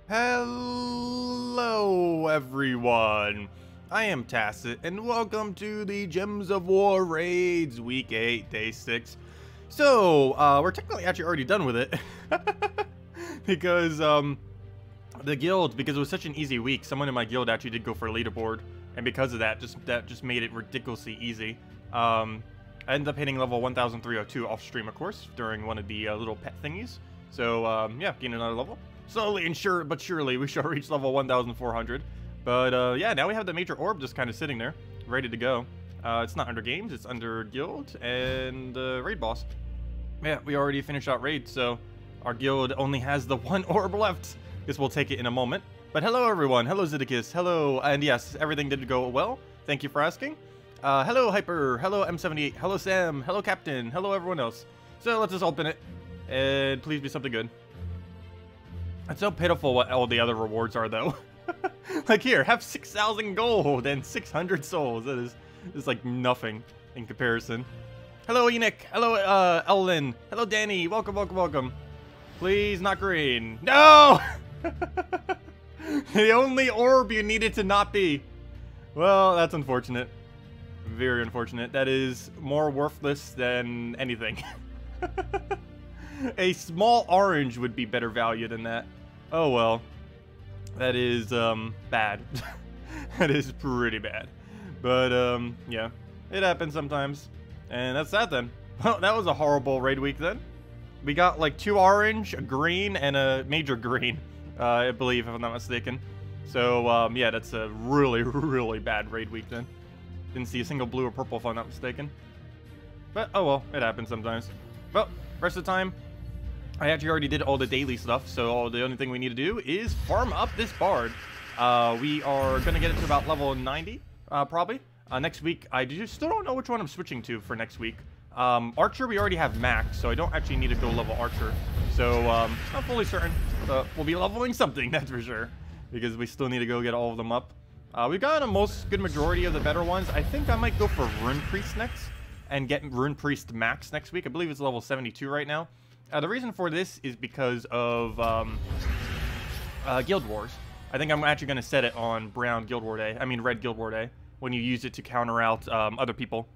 Hello everyone, I am Tacet and welcome to the Gems of War Raids Week 8, Day 6. So, we're technically actually already done with it because the guild, because it was such an easy week, someone in my guild actually did go for a leaderboard, and because of that, just made it ridiculously easy. I ended up hitting level 1302 off stream, of course, during one of the little pet thingies. So, yeah, gained another level. Slowly and sure, but surely, we shall reach level 1,400. But, yeah, now we have the major orb just kind of sitting there, ready to go. It's not under games, it's under guild and raid boss. Yeah, we already finished out raid, so our guild only has the one orb left. Guess we'll take it in a moment. But hello, everyone. Hello, Zeddicus. Hello, and yes, everything did go well. Thank you for asking. Hello, Hyper. Hello, M78. Hello, Sam. Hello, Captain. Hello, everyone else. So let's just open it, and please be something good. It's so pitiful what all the other rewards are, though. Like here, have 6,000 gold and 600 souls. That is like nothing in comparison. Hello, Enoch. Hello, Ellen. Hello, Danny. Welcome, welcome, welcome. Please, not green. No! The only orb you needed to not be. Well, that's unfortunate. Very unfortunate. That is more worthless than anything. A small orange would be better value than that. Oh well. That is bad. That is pretty bad. But yeah, it happens sometimes. And that's that then. Well, that was a horrible raid week then. We got like 2 orange, a green, and a major green, I believe, if I'm not mistaken. So yeah, that's a really, really bad raid week then. Didn't see a single blue or purple if I'm not mistaken. But oh well, it happens sometimes. Well, rest of the time, I actually already did all the daily stuff, so the only thing we need to do is farm up this bard. We are going to get it to about level 90, probably. Next week, I still don't know which one I'm switching to for next week. Archer, we already have max, so I don't actually need to go level Archer. So, not fully certain, but we'll be leveling something, that's for sure. Because we still need to go get all of them up. We've got a good majority of the better ones. I think I might go for Rune Priest next, and get Rune Priest max next week. I believe it's level 72 right now. The reason for this is because of Guild Wars. I think I'm actually going to set it on Red Guild War Day, when you use it to counter out other people.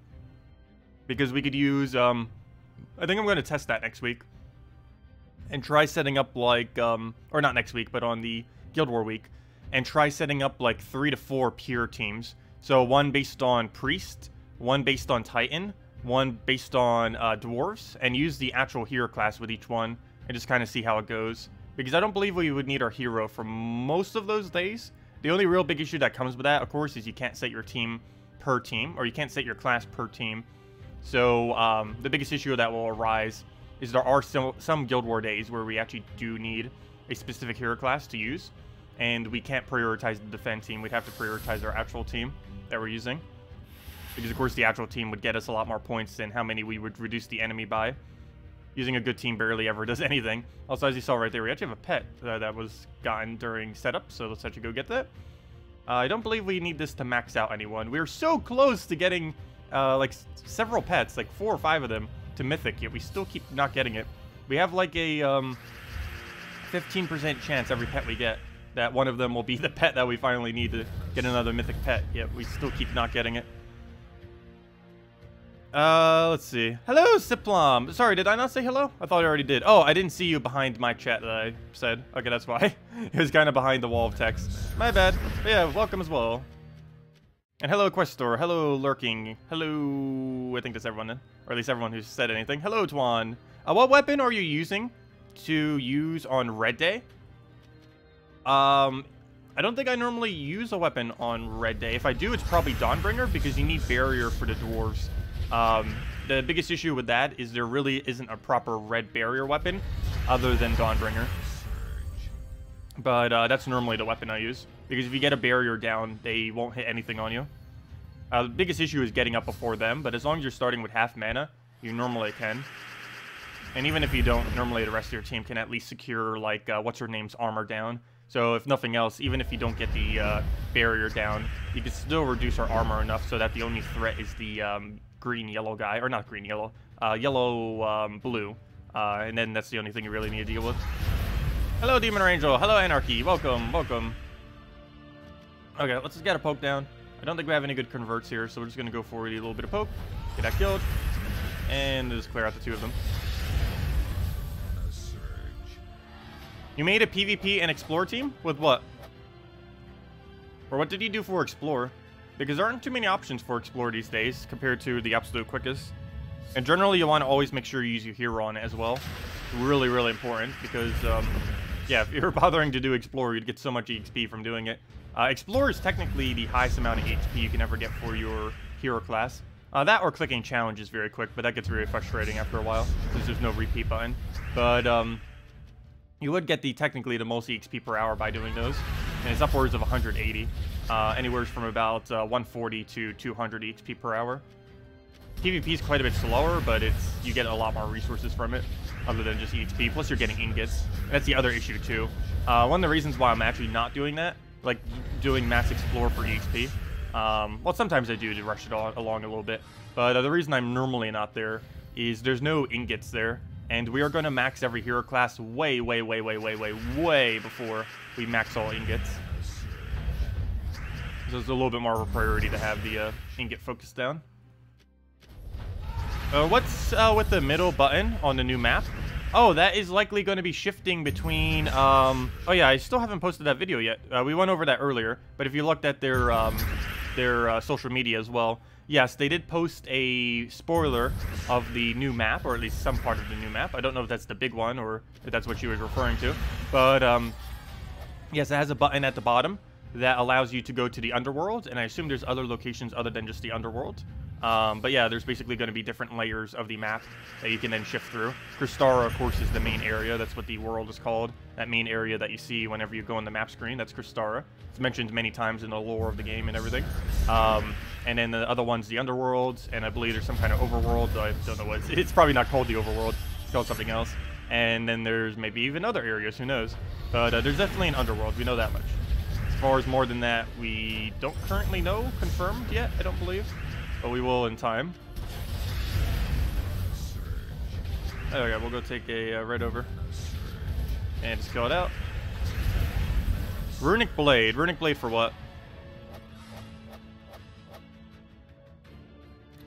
Because we could use, I think I'm going to test that next week. And try setting up like, or not next week, but on the Guild War week. And try setting up like 3 to 4 pure teams. So one based on Priest, one based on Titan, one based on dwarves, and use the actual hero class with each one and just kind of see how it goes, because I don't believe we would need our hero for most of those days. The only real big issue that comes with that, of course, is you can't set your team per team, or you can't set your class per team. So the biggest issue that will arise is there are some Guild War days where we actually do need a specific hero class to use, and we can't prioritize the defend team. We'd have to prioritize our actual team that we're using. Because, of course, the actual team would get us a lot more points than how many we would reduce the enemy by. Using a good team barely ever does anything. Also, as you saw right there, we actually have a pet that was gotten during setup, so let's actually go get that. I don't believe we need this to max out anyone. We're so close to getting, like, several pets, like 4 or 5 of them, to Mythic, yet we still keep not getting it. We have, like, a 15% chance every pet we get that one of them will be the pet that we finally need to get another Mythic pet, yet we still keep not getting it. Let's see. Hello, Siplom. Sorry, did I not say hello? I thought I already did. Oh, I didn't see you behind my chat that I said. Okay, that's why. It was kind of behind the wall of text. My bad. But yeah, welcome as well. And hello, Questor. Hello, Lurking. Hello, I think that's everyone, or at least everyone who's said anything. Hello, Twan. What weapon are you using to use on Red Day? I don't think I normally use a weapon on Red Day. If I do, it's probably Dawnbringer, because you need barrier for the dwarves. The biggest issue with that is there really isn't a proper red barrier weapon other than Dawnbringer. But that's normally the weapon I use, because if you get a barrier down, they won't hit anything on you. The biggest issue is getting up before them, but as long as you're starting with half mana, you normally can. And even if you don't, normally the rest of your team can at least secure, like, what's-her-name's armor down. So if nothing else, even if you don't get the barrier down, you can still reduce our armor enough so that the only threat is the green-yellow guy, or not green-yellow, yellow-blue, and then that's the only thing you really need to deal with. Hello, Demon Angel. Hello, Anarchy. Welcome, welcome. Okay, let's just get a poke down. I don't think we have any good converts here, so we're just gonna go for a little bit of poke, get that killed, and just clear out the two of them. You made a PvP and Explore team? With what? Or what did you do for Explore? Because there aren't too many options for Explore these days compared to the absolute quickest. And generally, you want to always make sure you use your hero on it as well. Really, really important because, yeah, if you're bothering to do Explore, you'd get so much EXP from doing it. Explore is technically the highest amount of HP you can ever get for your hero class. That or clicking challenge is very quick, but that gets very frustrating after a while since there's no repeat button. But you would get technically the most EXP per hour by doing those, and it's upwards of 180, anywhere from about 140 to 200 EXP per hour. PvP is quite a bit slower, but you get a lot more resources from it, other than just EXP. Plus, you're getting ingots. And that's the other issue too. One of the reasons why I'm actually not doing that, like doing mass explore for EXP. Well, sometimes I do to rush it along a little bit, but the reason I'm normally not there is there's no ingots there, and we are going to max every hero class way before we max all ingots. So it's a little bit more of a priority to have the ingot focus down. What's with the middle button on the new map? Oh, that is likely going to be shifting between, oh yeah, I still haven't posted that video yet. We went over that earlier, but if you looked at their social media as well, yes, they did post a spoiler of the new map, or at least some part of the new map. I don't know if that's the big one, or if that's what you were referring to, but, yes, it has a button at the bottom that allows you to go to the underworld, and I assume there's other locations other than just the underworld. But yeah, there's basically going to be different layers of the map that you can then shift through. KrissTigger, of course, is the main area. That's what the world is called. That main area that you see whenever you go on the map screen, that's KrissTigger. It's mentioned many times in the lore of the game and everything. And then the other one's the underworld, and I believe there's some kind of overworld. I don't know what it's probably not called the overworld. It's called something else. And then there's maybe even other areas, who knows. But there's definitely an underworld. We know that much. As far as more than that, we don't currently know confirmed yet, I don't believe. But we will in time. Okay, we'll go take a red over. And just kill it out. Runic Blade. Runic Blade for what?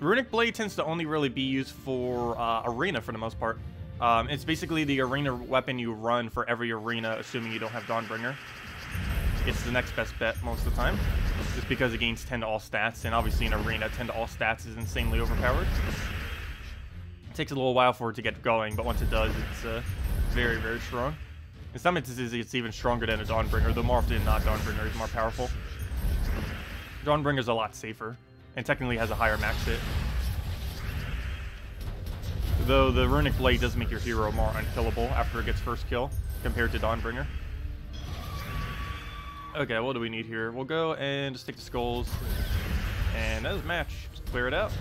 Runic Blade tends to only really be used for arena for the most part. It's basically the arena weapon you run for every arena, assuming you don't have Dawnbringer. It's the next best bet most of the time, just because it gains 10 to all stats, and obviously in arena, 10 to all stats is insanely overpowered. It takes a little while for it to get going, but once it does, it's very, very strong. In some instances, it's even stronger than a Dawnbringer, though more often than not, Dawnbringer is more powerful. Dawnbringer is a lot safer, and technically has a higher max hit. Though the Runic Blade does make your hero more unkillable after it gets first kill, compared to Dawnbringer. Okay, what do we need here? We'll go and just take the skulls. And that is a match. Just clear it out.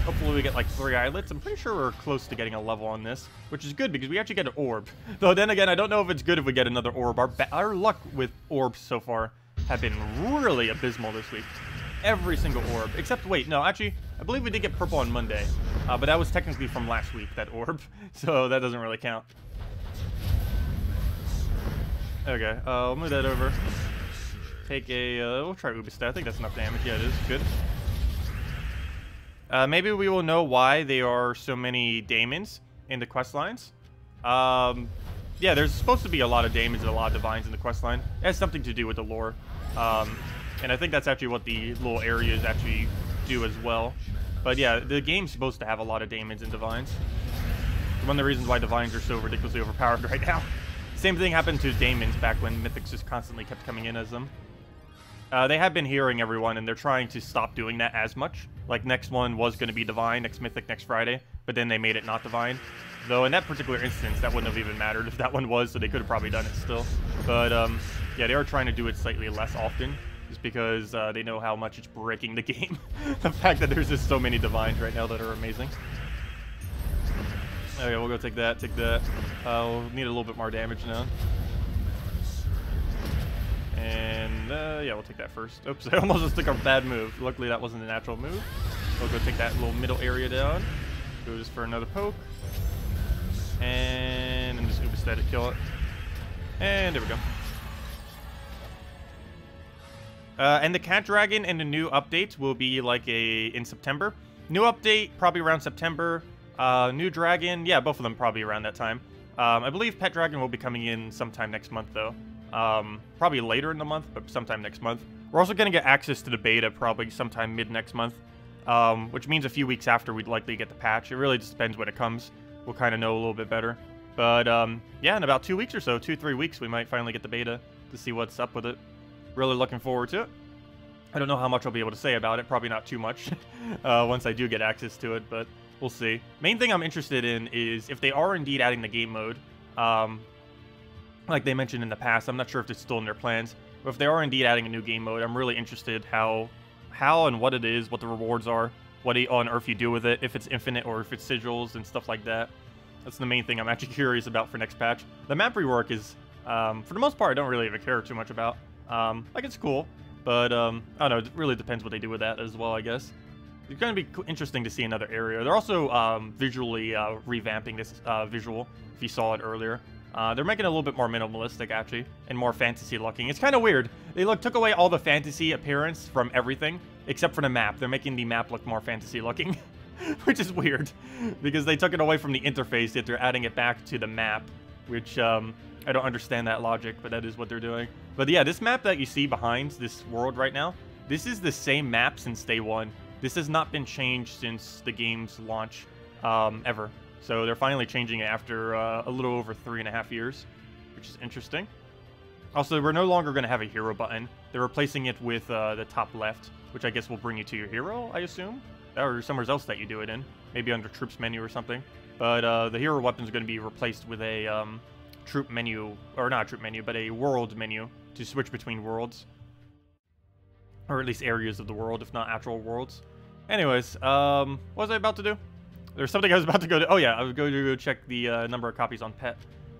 Hopefully we get like 3 eyelets. I'm pretty sure we're close to getting a level on this, which is good because we actually get an orb. Though then again, I don't know if it's good if we get another orb. Our luck with orbs so far have been really abysmal this week. Every single orb. Except, wait, no, actually, I believe we did get purple on Monday. But that was technically from last week, that orb. So that doesn't really count. Okay, we'll move that over. Take a, we'll try Ubistat. I think that's enough damage. Yeah, it is. Good. Maybe we will know why there are so many daemons in the quest lines. Yeah, there's supposed to be a lot of daemons and a lot of divines in the quest line. It has something to do with the lore. And I think that's actually what the little areas actually do as well. But yeah, the game's supposed to have a lot of daemons and divines. It's one of the reasons why divines are so ridiculously overpowered right now. Same thing happened to daemons back when Mythics just constantly kept coming in as them. They have been hearing everyone, and they're trying to stop doing that as much. Like, next one was going to be Divine, next Mythic, next Friday, but then they made it not Divine. Though in that particular instance, that wouldn't have even mattered if that one was, so they could have probably done it still. But, yeah, they are trying to do it slightly less often, just because they know how much it's breaking the game. The fact that there's just so many Divines right now that are amazing. Okay, we'll go take that, take that. We'll need a little bit more damage now. And, yeah, we'll take that first. Oops, I almost just took a bad move. Luckily, that wasn't a natural move. We'll go take that little middle area down. Go just for another poke. And just Ubistat to kill it. And there we go. And the cat dragon and the new update will be like in September. New update probably around September. New dragon, yeah, both of them probably around that time. I believe pet dragon will be coming in sometime next month though. Probably later in the month, but sometime next month. We're also gonna get access to the beta probably sometime mid next month, which means a few weeks after we'd likely get the patch. It really just depends when it comes. We'll kind of know a little bit better. But yeah, in about 2 weeks or so, 2-3 weeks, we might finally get the beta to see what's up with it. Really looking forward to it. I don't know how much I'll be able to say about it. Probably not too much once I do get access to it, but we'll see. Main thing I'm interested in is if they are indeed adding the game mode, like they mentioned in the past. I'm not sure if it's still in their plans, but if they are indeed adding a new game mode, I'm really interested how and what it is, what the rewards are, what on earth you do with it, if it's infinite or if it's sigils and stuff like that. That's the main thing I'm actually curious about for next patch. The map rework is, for the most part, I don't really even care too much about. Like, it's cool, but, I don't know, it really depends what they do with that as well, I guess. It's going to be interesting to see another area. They're also, visually, revamping this, visual, if you saw it earlier. They're making it a little bit more minimalistic, actually, and more fantasy-looking. It's kind of weird. They took away all the fantasy appearance from everything, except for the map. They're making the map look more fantasy-looking, which is weird, because they took it away from the interface, yet they're adding it back to the map, which, I don't understand that logic, but that is what they're doing. But yeah, this map that you see behind this world right now, this is the same map since day one. This has not been changed since the game's launch, ever. So they're finally changing it after a little over 3.5 years, which is interesting. Also, we're no longer going to have a hero button. They're replacing it with the top left, which I guess will bring you to your hero, I assume? Or somewhere else that you do it in. Maybe under troops menu or something. But the hero weapon is going to be replaced with a troop menu, or not a troop menu, but a world menu to switch between worlds. Or at least areas of the world, if not actual worlds. Anyways, what was I about to do? There's something I was about to go to. Oh yeah, I was going to go check the number of copies on Pet.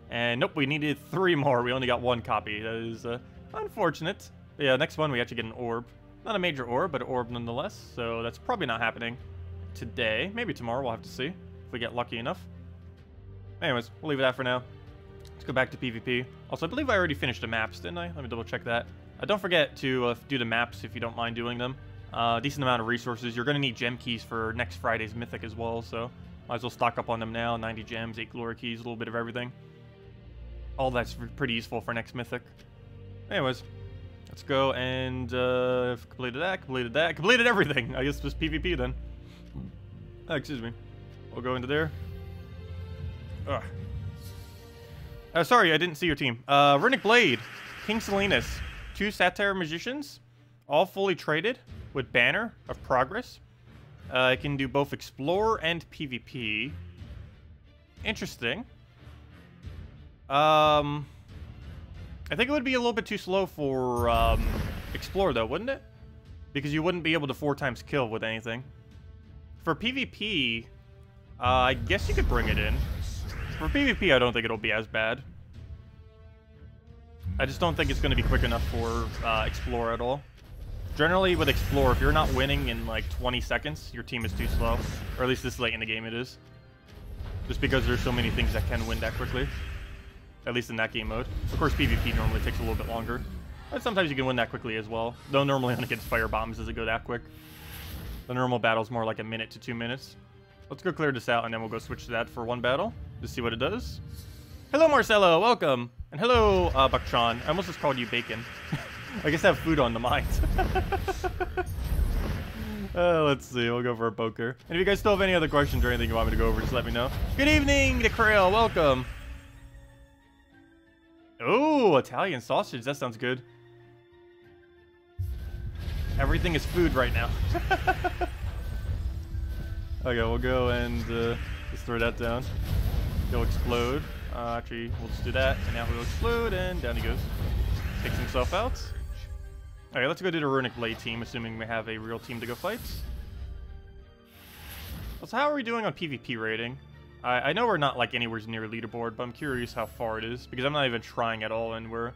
And nope, we needed 3 more. We only got 1 copy. That is unfortunate. But yeah, next one we actually get an orb. Not a major orb, but an orb nonetheless. So that's probably not happening today. Maybe tomorrow, we'll have to see if we get lucky enough. Anyways, we'll leave it at for now. Let's go back to PvP. Also, I believe I already finished the maps, didn't I? Let me double check that. Don't forget to do the maps if you don't mind doing them. Decent amount of resources. You're going to need gem keys for next Friday's Mythic as well, so might as well stock up on them now. 90 gems, 8 glory keys, a little bit of everything. All that's pretty useful for next Mythic. Anyways, let's go and completed that, completed everything. I guess it was PvP then. Excuse me. We'll go into there. Ugh. Sorry, I didn't see your team. Runic Blade, King Salinas, 2 Satire Magicians, all fully traded with Banner of Progress. I can do both Explore and PvP. Interesting. I think it would be a little bit too slow for Explore though, wouldn't it? Because you wouldn't be able to 4 times kill with anything. For PvP, I guess you could bring it in. For PvP, I don't think it'll be as bad. I just don't think it's going to be quick enough for Explore at all. Generally, with Explore, if you're not winning in like 20 seconds, your team is too slow. Or at least this late in the game it is. Just because there's so many things that can win that quickly. At least in that game mode. Of course, PvP normally takes a little bit longer. But sometimes you can win that quickly as well. Though normally when it gets fire bombs, does it go that quick? The normal battle's more like 1 minute to 2 minutes. Let's go clear this out, and then we'll go switch to that for 1 battle. To see what it does. Hello, Marcelo. Welcome. And hello, Bucktron. I almost just called you Bacon. I guess I have food on the mind. Let's see. We'll go for a poker. And if you guys still have any other questions or anything you want me to go over, just let me know. Good evening, the Krail. Welcome. Oh, Italian sausage. That sounds good. Everything is food right now. Okay, we'll go and just throw that down. He'll explode. Actually, we'll just do that. And now he'll explode, and down he goes. Takes himself out. Okay, let's go do the Runic Blade team, assuming we have a real team to go fight. So how are we doing on PvP rating? I know we're not like anywhere near leaderboard, but I'm curious how far it is, because I'm not even trying at all, and we're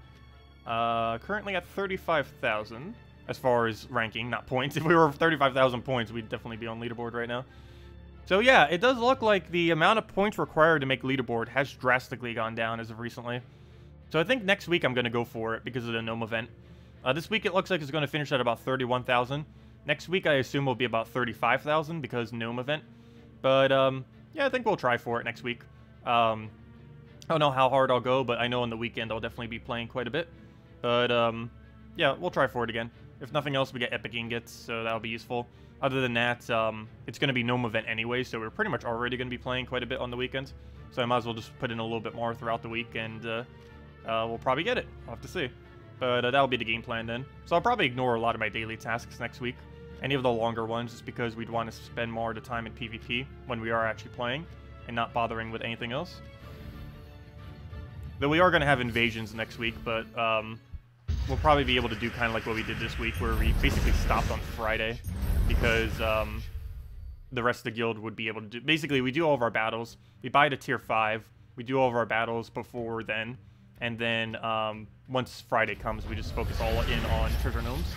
currently at 35,000 as far as ranking, not points. If we were 35,000 points, we'd definitely be on leaderboard right now. So yeah, it does look like the amount of points required to make leaderboard has drastically gone down as of recently. So I think next week I'm going to go for it because of the Gnome event. This week it looks like it's going to finish at about 31,000. Next week I assume will be about 35,000 because Gnome event. But yeah, I think we'll try for it next week. I don't know how hard I'll go, but I know on the weekend I'll definitely be playing quite a bit. But yeah, we'll try for it again. If nothing else, we get epic ingots, so that'll be useful. Other than that, it's going to be Gnome event anyway, so we're pretty much already going to be playing quite a bit on the weekends. So I might as well just put in a little bit more throughout the week, and we'll probably get it. We'll have to see. But that'll be the game plan then. So I'll probably ignore a lot of my daily tasks next week. Any of the longer ones, just because we'd want to spend more of the time in PvP when we are actually playing, and not bothering with anything else. Though we are going to have invasions next week, but we'll probably be able to do kind of like what we did this week, where we basically stopped on Friday, because the rest of the guild would be able to do... Basically, we do all of our battles. We buy to tier 5. We do all of our battles before then. And then once Friday comes, we just focus all in on treasure gnomes.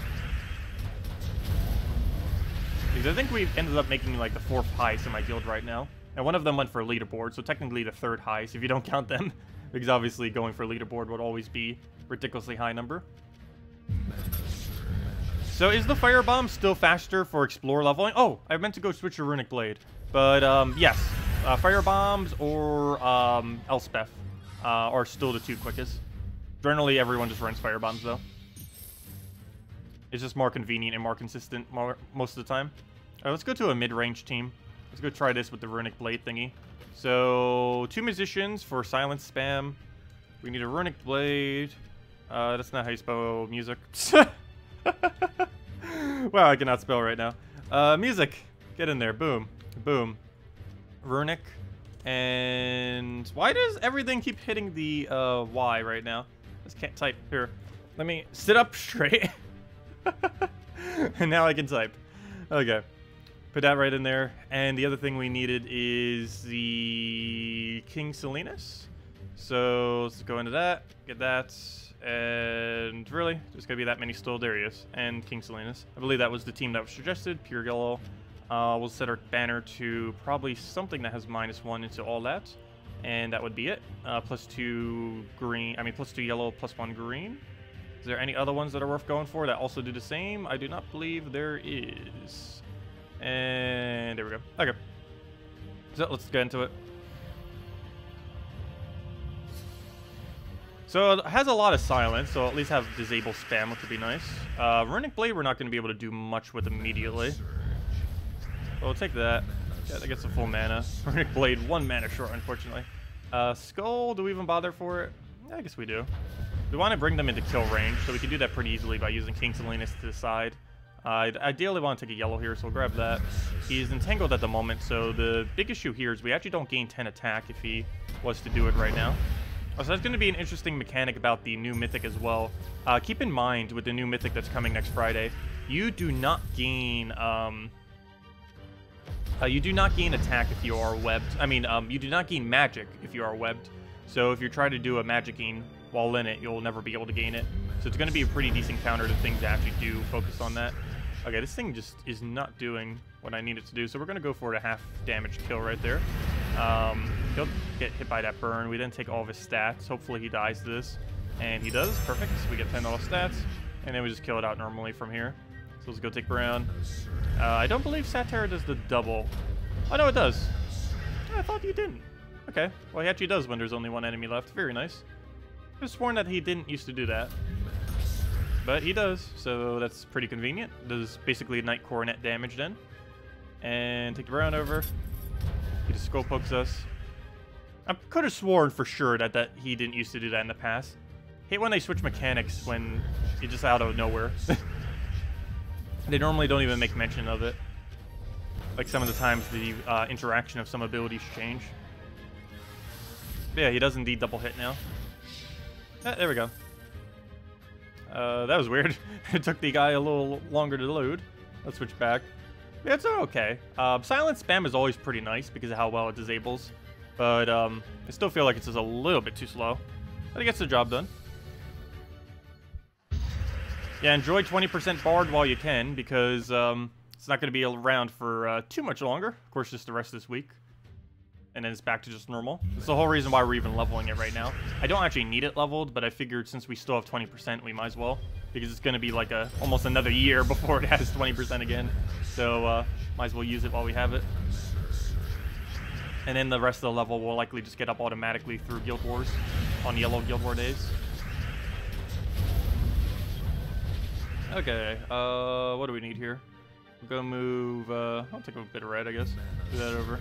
Because I think we've ended up making like the 4th highest in my guild right now. And one of them went for leaderboard, so technically the 3rd highest if you don't count them. Because obviously going for leaderboard would always be a ridiculously high number. So is the firebomb still faster for explore leveling? Oh, I meant to go switch to runic blade. But yes, firebombs or elspeth are still the 2 quickest. Generally everyone just runs firebombs though. It's just more convenient and more consistent most of the time. Alright, let's go to a mid-range team. Let's go try this with the runic blade thingy. So 2 musicians for silence spam. We need a runic blade. That's not how you spell music. Wow, I cannot spell right now. Music. Get in there. Boom. Boom. Runic. And why does everything keep hitting the Y right now? I just can't type. Here. Let me sit up straight. And now I can type. Okay. Put that right in there. And the other thing we needed is the King Salinas. So let's go into that. Get that. And really, there's gonna be that many still. There he is. And King Salinas. I believe that was the team that was suggested. Pure yellow. We'll set our banner to probably something that has -1 into all that. And that would be it. +2 green. I mean, +2 yellow, +1 green. Is there any other ones that are worth going for that also do the same? I do not believe there is. And there we go. Okay. So let's get into it. So it has a lot of silence, so at least have disable spam, which would be nice. Runic blade we're not going to be able to do much with immediately. So we'll take that. Yeah, that gets a full mana. Runic blade 1 mana short, unfortunately. Skull, do we even bother for it? Yeah, I guess we do. We want to bring them into kill range, so we can do that pretty easily by using King Salinas to the side. I ideally want to take a yellow here, so we'll grab that. He's entangled at the moment, so the big issue here is we actually don't gain 10 attack if he was to do it right now. So that's going to be an interesting mechanic about the new Mythic as well. Keep in mind, with the new Mythic that's coming next Friday, you do not gain attack if you are webbed. I mean, you do not gain magic if you are webbed. So if you're trying to do a magicking while in it, you'll never be able to gain it. So it's going to be a pretty decent counter to things that actually do focus on that. Okay, this thing just is not doing what I need it to do, so we're going to go for a half damage kill right there. He'll get hit by that burn. We then take all of his stats. Hopefully he dies to this. And he does. Perfect. So we get 10 all stats. And then we just kill it out normally from here. So let's go take Brown. I don't believe Satara does the double. Oh, no, it does. I thought you didn't. Okay. Well, he actually does when there's only 1 enemy left. Very nice. I was sworn that he didn't used to do that. But he does, so that's pretty convenient. Does basically Knight Coronet damage then. And take the Brown over. He just skull pokes us. I could have sworn for sure that he didn't used to do that in the past. Hate when they switch mechanics when it's just out of nowhere. They normally don't even make mention of it. Like some of the times the interaction of some abilities change. But yeah, he does indeed double hit now. There we go. That was weird. It took the guy a little longer to load. Let's switch back. Yeah, it's okay. Silent spam is always pretty nice because of how well it disables. But I still feel like it's just a little bit too slow. But it gets the job done. Yeah, enjoy 20% Bard while you can, because it's not going to be around for too much longer. Of course, just the rest of this week. and then it's back to just normal. That's the whole reason why we're even leveling it right now. I don't actually need it leveled, but I figured since we still have 20%, we might as well, because it's going to be like almost another year before it has 20% again. So might as well use it while we have it. And then the rest of the level will likely just get up automatically through Guild Wars on yellow Guild War days. Okay, what do we need here? We'll go move, I'll take a bit of red, I guess. Do that over.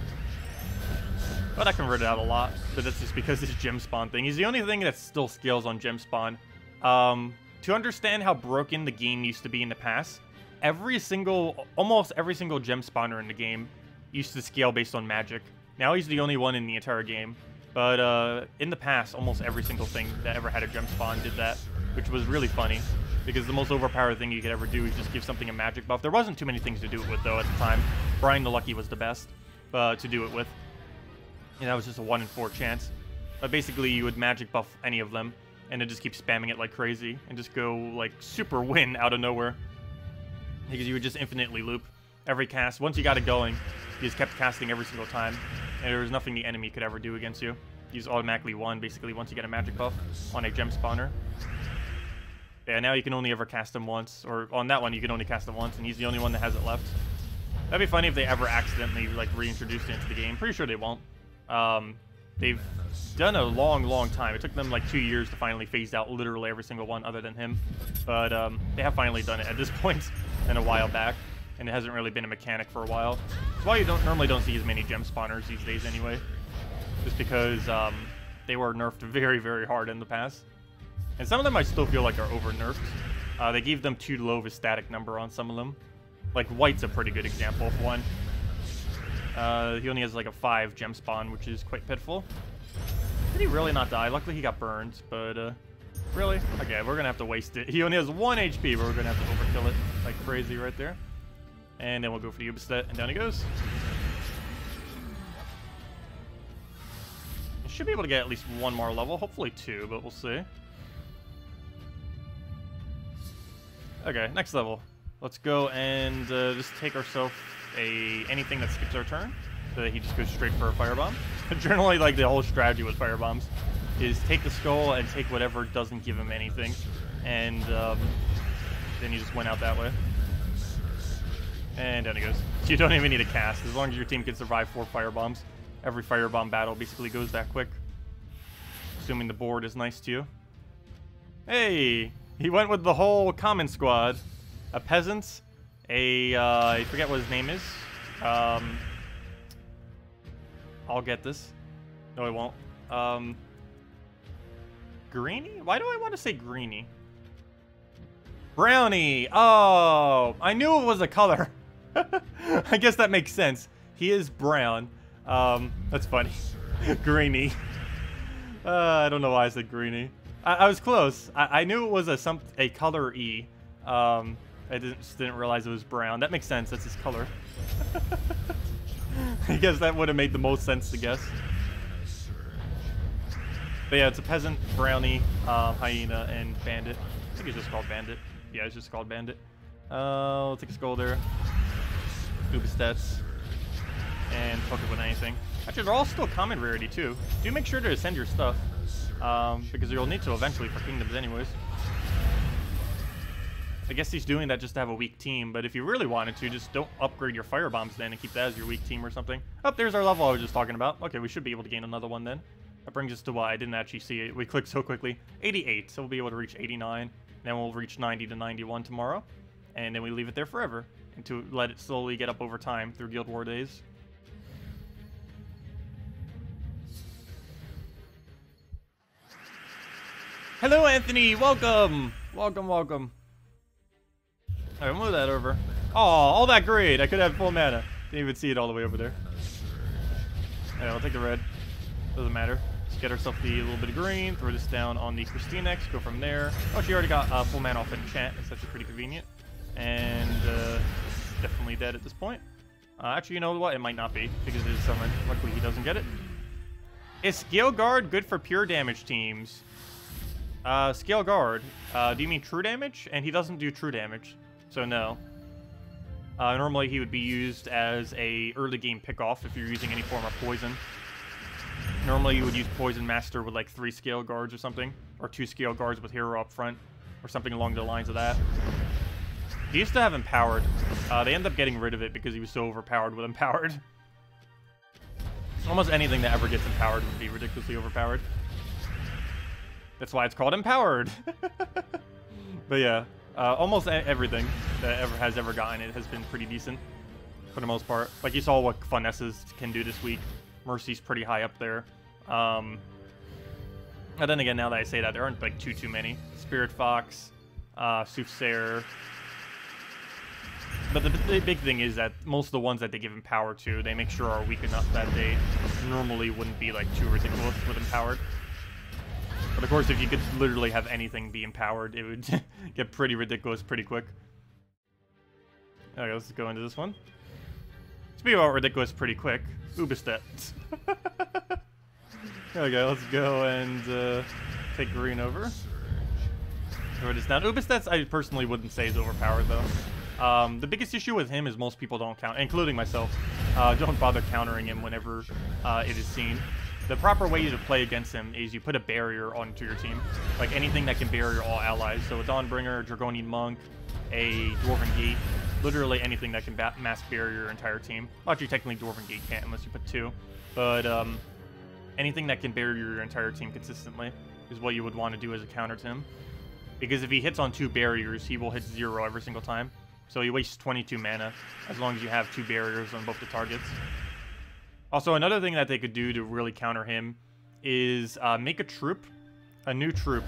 But I converted out a lot, but that's just because this gem spawn thing. He's the only thing that still scales on gem spawn. To understand how broken the game used to be in the past, almost every single gem spawner in the game used to scale based on magic. Now he's the only one in the entire game. But in the past, almost every single thing that ever had a gem spawn did that, which was really funny. Because the most overpowered thing you could ever do is just give something a magic buff. There wasn't too many things to do it with, though, at the time. Brian the Lucky was the best to do it with. And that was just a 1 in 4 chance. But basically, you would magic buff any of them, and then just keep spamming it like crazy, and just go, like, super win out of nowhere. Because you would just infinitely loop every cast. Once you got it going, you just kept casting every single time, and there was nothing the enemy could ever do against you. You just automatically won, basically, once you get a magic buff on a gem spawner. Yeah, now you can only ever cast him once, or on that one you can only cast him once, and he's the only one that has it left. That'd be funny if they ever accidentally like reintroduced it into the game. Pretty sure they won't. They've done a long time. It took them like 2 years to finally phase out literally every single one other than him. But they have finally done it at this point and a while back, and it hasn't really been a mechanic for a while. That's why you normally don't see as many gem spawners these days anyway. Just because they were nerfed very, very hard in the past. And some of them I still feel like are over-nerfed. They gave them too low of a static number on some of them. Like, White's a pretty good example of one. He only has like a 5 gem spawn, which is quite pitiful. Did he really not die? Luckily he got burned, but really? Okay, we're gonna have to waste it. He only has 1 HP, but we're gonna have to overkill it like crazy right there. And then we'll go for the Ubistet, and down he goes. Should be able to get at least 1 more level, hopefully 2, but we'll see. Okay, next level. Let's go and just take ourselves anything that skips our turn, so that he just goes straight for a firebomb. Generally, like, the whole strategy with firebombs is take the skull and take whatever doesn't give him anything, and then you just went out that way. And down he goes. So you don't even need a cast. As long as your team can survive 4 firebombs, every firebomb battle basically goes that quick. Assuming the board is nice to you. Hey! He went with the whole common squad. A peasant, I forget what his name is. I'll get this. No, I won't. Greenie? Why do I want to say Greenie? Brownie! Oh, I knew it was a color. I guess that makes sense. He is brown. That's funny. Greenie. I don't know why I said Greenie. I was close. I knew it was a color E. I just didn't realize it was brown. That makes sense. That's his color. I guess that would have made the most sense to guess. But yeah, it's a peasant, brownie, hyena, and bandit. I think it's just called bandit. Yeah, it's just called bandit. We'll take a skull there. Scuba stats. And poke it with anything. Actually, they're all still common rarity too. Do make sure to ascend your stuff. Because you'll need to eventually for kingdoms anyways. I guess he's doing that just to have a weak team, but if you really wanted to, just don't upgrade your firebombs then and keep that as your weak team or something. Oh, there's our level I was just talking about. Okay, we should be able to gain another one then. That brings us to what? I didn't actually see it. We clicked so quickly. 88, so we'll be able to reach 89. Then we'll reach 90 to 91 tomorrow. And then we leave it there forever. And to let it slowly get up over time through Guild War days. Hello, Anthony. Welcome. Welcome, welcome. Alright, move that over. Oh, all that great. I could have full mana. Didn't even see it all the way over there. Alright, I'll take the red. Doesn't matter. Just get ourselves the little bit of green. Throw this down on the KrissTigger. Go from there. Oh, she already got full mana off enchant. That's actually pretty convenient. And it's definitely dead at this point. Actually, you know what? It might not be because it is summoned. Luckily, he doesn't get it. Is Scale Guard good for pure damage teams? Scale Guard. Do you mean true damage? And he doesn't do true damage, so no. Normally he would be used as a early game pickoff if you're using any form of poison. Normally you would use Poison Master with like 3 scale guards or something, or 2 scale guards with hero up front, or something along the lines of that. He used to have Empowered. They ended up getting rid of it because he was so overpowered with Empowered. Almost anything that ever gets Empowered would be ridiculously overpowered. That's why it's called Empowered. But yeah, almost everything that has ever gotten it has been pretty decent for the most part. Like you saw what Finesses can do this week. Mercy's pretty high up there. And then again, now that I say that, there aren't like too many. Spirit Fox, Soothsayer. But the big thing is that most of the ones that they give Empower to, they make sure are weak enough that they normally wouldn't be like too ridiculous with Empowered. But of course, if you could literally have anything be Empowered, it would get pretty ridiculous pretty quick. Okay, let's go into this one. Speaking about ridiculous pretty quick, Ubistet. Okay, let's go and take green over. Throw this down. Ubistet, I personally wouldn't say is overpowered though. The biggest issue with him is most people don't count, including myself, don't bother countering him whenever it is seen. The proper way to play against him is you put a barrier onto your team. Like anything that can barrier all allies. So a Dawnbringer, Dragonian Monk, a Dwarven Gate, literally anything that can mass barrier your entire team. Well, actually, technically Dwarven Gate can't unless you put 2. But anything that can barrier your entire team consistently is what you would want to do as a counter to him. Because if he hits on 2 barriers, he will hit 0 every single time. So he wastes 22 mana as long as you have 2 barriers on both the targets. Also, another thing that they could do to really counter him is make a new troop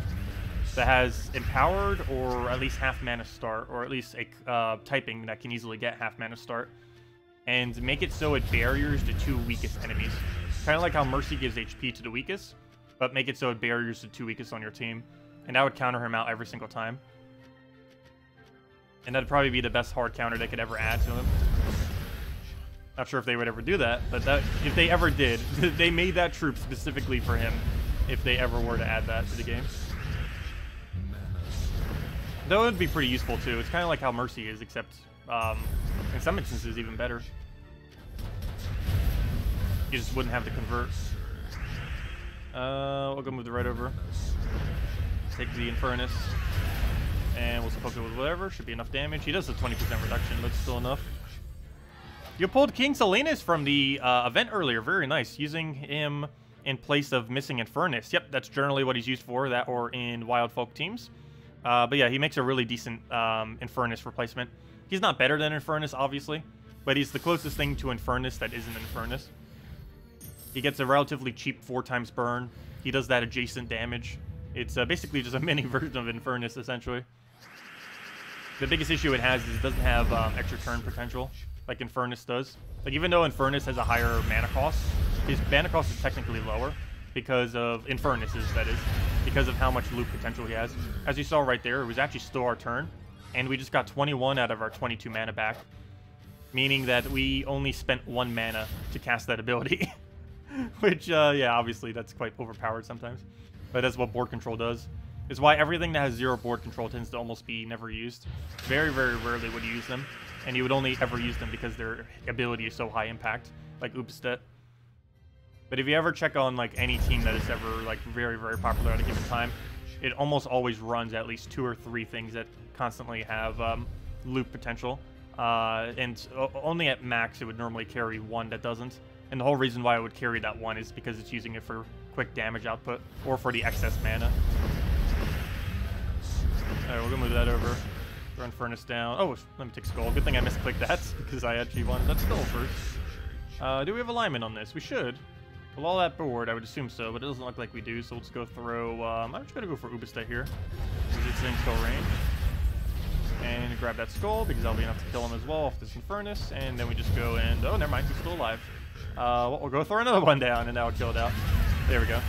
that has Empowered or at least half mana start, or at least a typing that can easily get half mana start, and make it so it barriers the 2 weakest enemies. Kind of like how Mercy gives HP to the weakest, but make it so it barriers the 2 weakest on your team. And that would counter him out every single time. And that'd probably be the best hard counter they could ever add to him. Not sure if they would ever do that, but if they ever did, they made that troop specifically for him if they ever were to add that to the game. That would be pretty useful too. It's kind of like how Mercy is, except in some instances even better. You just wouldn't have to convert. We'll go move the red over. Take the Infernus. And we'll poke it with whatever. Should be enough damage. He does a 20% reduction, but still enough. You pulled King Selenas from the event earlier. Very nice. Using him in place of missing Infernus. Yep, that's generally what he's used for. That or in Wild Folk teams. But yeah, he makes a really decent Infernus replacement. He's not better than Infernus, obviously. But he's the closest thing to Infernus that isn't Infernus. He gets a relatively cheap 4x burn. He does that adjacent damage. It's basically just a mini version of Infernus, essentially. The biggest issue it has is it doesn't have extra turn potential like Infernus does. Like, even though Infernus has a higher mana cost, his mana cost is technically lower because of Infernus's, that is, because of how much loop potential he has. As you saw right there, it was actually still our turn, and we just got 21 out of our 22 mana back, meaning that we only spent 1 mana to cast that ability. Which, yeah, obviously that's quite overpowered sometimes. But that's what board control does. It's why everything that has 0 board control tends to almost be never used. Very, very rarely would you use them. And you would only ever use them because their ability is so high impact, like Ubistet. But if you ever check on like any team that is ever like very, very popular at a given time, it almost always runs at least 2 or 3 things that constantly have loop potential. And only at max it would normally carry 1 that doesn't. And the whole reason why it would carry that 1 is because it's using it for quick damage output or for the excess mana. Alright, we're gonna move that over. Throw Infernus down. Oh, let me take Skull. Good thing I misclicked that because I actually wanted that Skull first. Do we have alignment on this? We should. Well, all that board, I would assume so, but it doesn't look like we do, so let's go throw... I'm just gonna go for Ubistet here, because it's in skull range. And grab that Skull, because that'll be enough to kill him as well off this Infernus, and then we just go and... Oh, never mind, he's still alive. Well, we'll go throw another one down, and now we'll kill it out. There we go.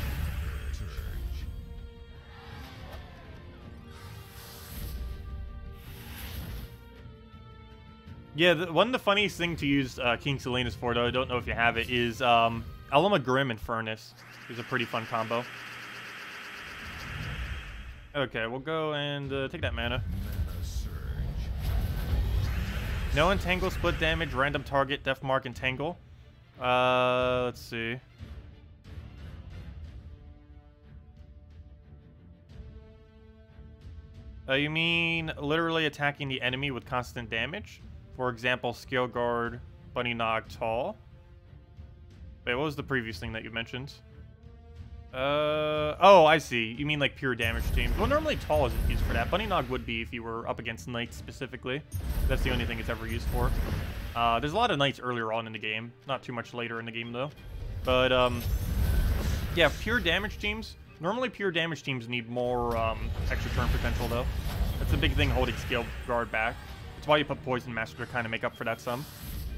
Yeah, one of the funniest thing to use King Selenas for, though, I don't know if you have it, is Elima Grim Infernus. Is a pretty fun combo. Okay, we'll go and take that mana. No Entangle, split damage, random target, Death Mark, Entangle. Let's see. You mean literally attacking the enemy with constant damage? For example, Scale Guard, Bunny Nog, Tall. Wait, what was the previous thing that you mentioned? Oh, I see. You mean like pure damage teams. Well, normally Tall isn't used for that. Bunny Nog would be if you were up against Knights specifically. That's the only thing it's ever used for. There's a lot of Knights earlier on in the game. Not too much later in the game, though. But, yeah, pure damage teams. Normally, pure damage teams need more extra turn potential, though. That's a big thing holding Scale Guard back. That's why you put Poison Master to kind of make up for that some.